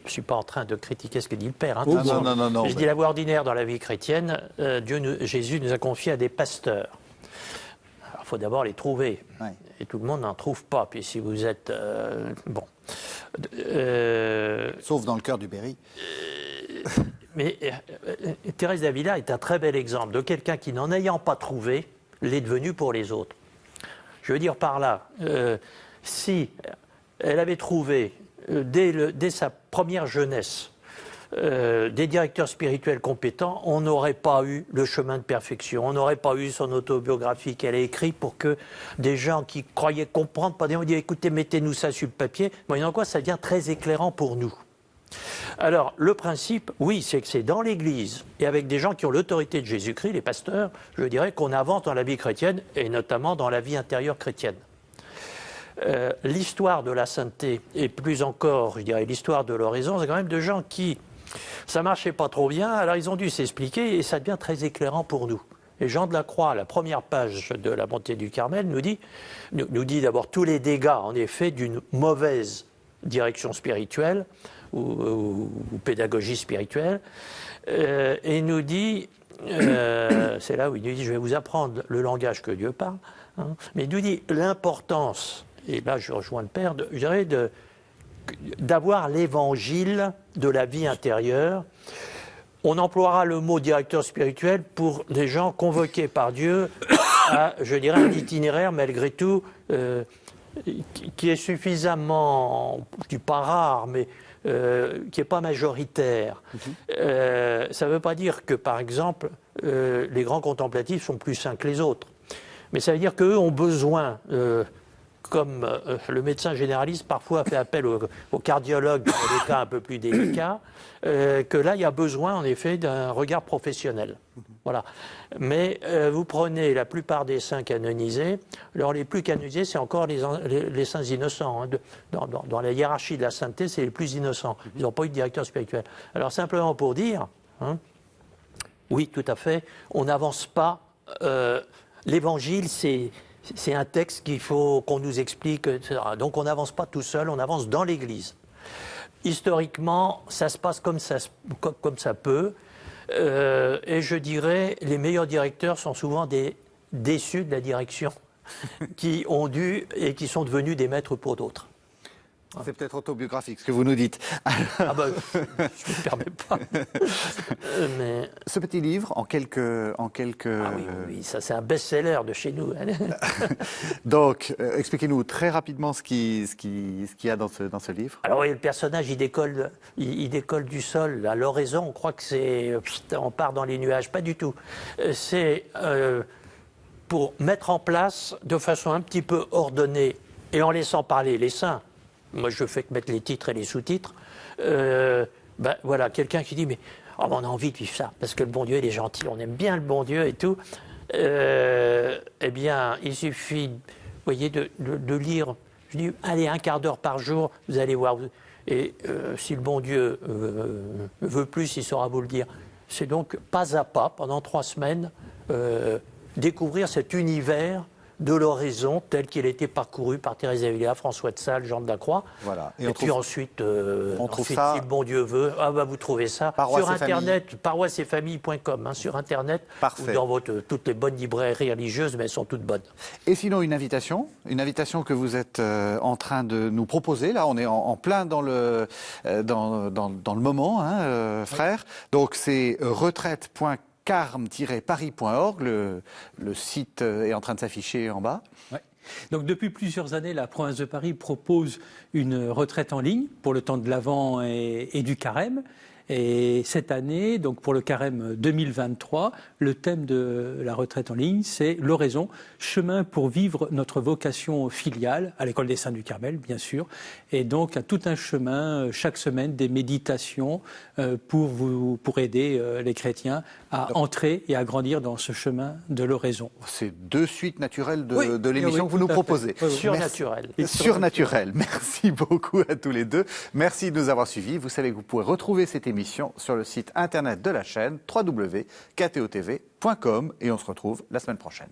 ne suis pas en train de critiquer ce que dit le Père. Hein, non. Je dis la voie ordinaire dans la vie chrétienne, Jésus nous a confié à des pasteurs. Alors, il faut d'abord les trouver. Ouais. Et tout le monde n'en trouve pas. Puis si vous êtes... Sauf dans le cœur du Berry. Mais Thérèse d'Avila est un très bel exemple de quelqu'un qui, n'en ayant pas trouvé, l'est devenu pour les autres. Je veux dire par là, si elle avait trouvé, dès sa première jeunesse, des directeurs spirituels compétents, on n'aurait pas eu le chemin de perfection, on n'aurait pas eu son autobiographie qu'elle a écrite pour que des gens qui croyaient comprendre, pas dire, écoutez, mettez-nous ça sur le papier, moyennant quoi ça devient très éclairant pour nous. Alors, le principe, oui, c'est que c'est dans l'Église et avec des gens qui ont l'autorité de Jésus-Christ, les pasteurs, je dirais qu'on avance dans la vie chrétienne et notamment dans la vie intérieure chrétienne. L'histoire de la sainteté et plus encore, je dirais, l'histoire de l'oraison, c'est quand même de gens qui, ça marchait pas trop bien, alors ils ont dû s'expliquer et ça devient très éclairant pour nous. Et Jean de la Croix, à la première page de la Montée du Carmel, nous dit d'abord tous les dégâts, en effet, d'une mauvaise direction spirituelle ou pédagogie spirituelle, et nous dit, c'est là où il nous dit, je vais vous apprendre le langage que Dieu parle, hein, mais il nous dit l'importance, et là je rejoins le Père, je dirais d'avoir l'évangile de la vie intérieure. On emploiera le mot directeur spirituel pour des gens convoqués par Dieu à, je dirais, un itinéraire malgré tout qui est suffisamment, je ne dis pas rare, mais qui n'est pas majoritaire. Ça ne veut pas dire que, par exemple, les grands contemplatifs sont plus saints que les autres. Mais ça veut dire qu'eux ont besoin, comme le médecin généraliste parfois fait appel au cardiologue pour des cas un peu plus délicats, que là, il y a besoin, en effet, d'un regard professionnel. Voilà. Mais vous prenez la plupart des saints canonisés, alors les plus canonisés, c'est encore les saints innocents. Hein, dans la hiérarchie de la sainteté, c'est les plus innocents. Ils n'ont pas eu de directeur spirituel. Alors simplement pour dire, hein, oui, tout à fait, on n'avance pas. L'évangile, c'est un texte qu'il faut qu'on nous explique, etc. Donc on n'avance pas tout seul, on avance dans l'Église. Historiquement, ça se passe comme ça peut. Et je dirais, les meilleurs directeurs sont souvent des déçus de la direction qui ont dû et qui sont devenus des maîtres pour d'autres. C'est peut-être autobiographique ce que vous nous dites. Ah ben, je ne me permets pas. Mais... Ce petit livre, en quelques... Ah oui, ça c'est un best-seller de chez nous. Donc, expliquez-nous très rapidement ce qu'il y a dans ce livre. Alors oui, le personnage, il décolle du sol. À l'horizon, on croit que c'est... On part dans les nuages. Pas du tout. C'est pour mettre en place, de façon un petit peu ordonnée, et en laissant parler les saints, moi, je fais que mettre les titres et les sous-titres. Voilà, quelqu'un qui dit, mais on a envie de vivre ça, parce que le bon Dieu, il est gentil, on aime bien le bon Dieu et tout. Eh bien, il suffit, vous voyez, de lire, je dis, allez, un quart d'heure par jour, vous allez voir. Et si le bon Dieu veut plus, il saura vous le dire. C'est donc pas à pas, pendant 3 semaines, découvrir cet univers de l'oraison tel qu'il a été parcouru par Thérèse d'Avila, François de Sales, Jean de la Croix. Voilà. Et puis ensuite, si le bon Dieu veut, vous trouvez ça sur Internet, paroisseetfamille.com, hein, sur Internet, ou dans toutes les bonnes librairies religieuses, mais elles sont toutes bonnes. Et sinon, une invitation que vous êtes en train de nous proposer. Là, on est en plein dans le moment, hein, frère. Donc, c'est retraite.carme-paris.org, le site est en train de s'afficher en bas. Ouais. Donc depuis plusieurs années, la province de Paris propose une retraite en ligne pour le temps de l'Avent et du Carême. Et cette année, donc pour le Carême 2023, le thème de la retraite en ligne, c'est l'oraison, chemin pour vivre notre vocation filiale, à l'école des Saints du Carmel, bien sûr. Et donc, à tout un chemin, chaque semaine, des méditations pour aider les chrétiens à entrer et à grandir dans ce chemin de l'oraison. C'est 2 suites naturelles de l'émission que vous nous proposez. Surnaturel. Surnaturel. Merci beaucoup à tous les deux. Merci de nous avoir suivis. Vous savez que vous pouvez retrouver cette émission sur le site internet de la chaîne www.ktotv.com et on se retrouve la semaine prochaine.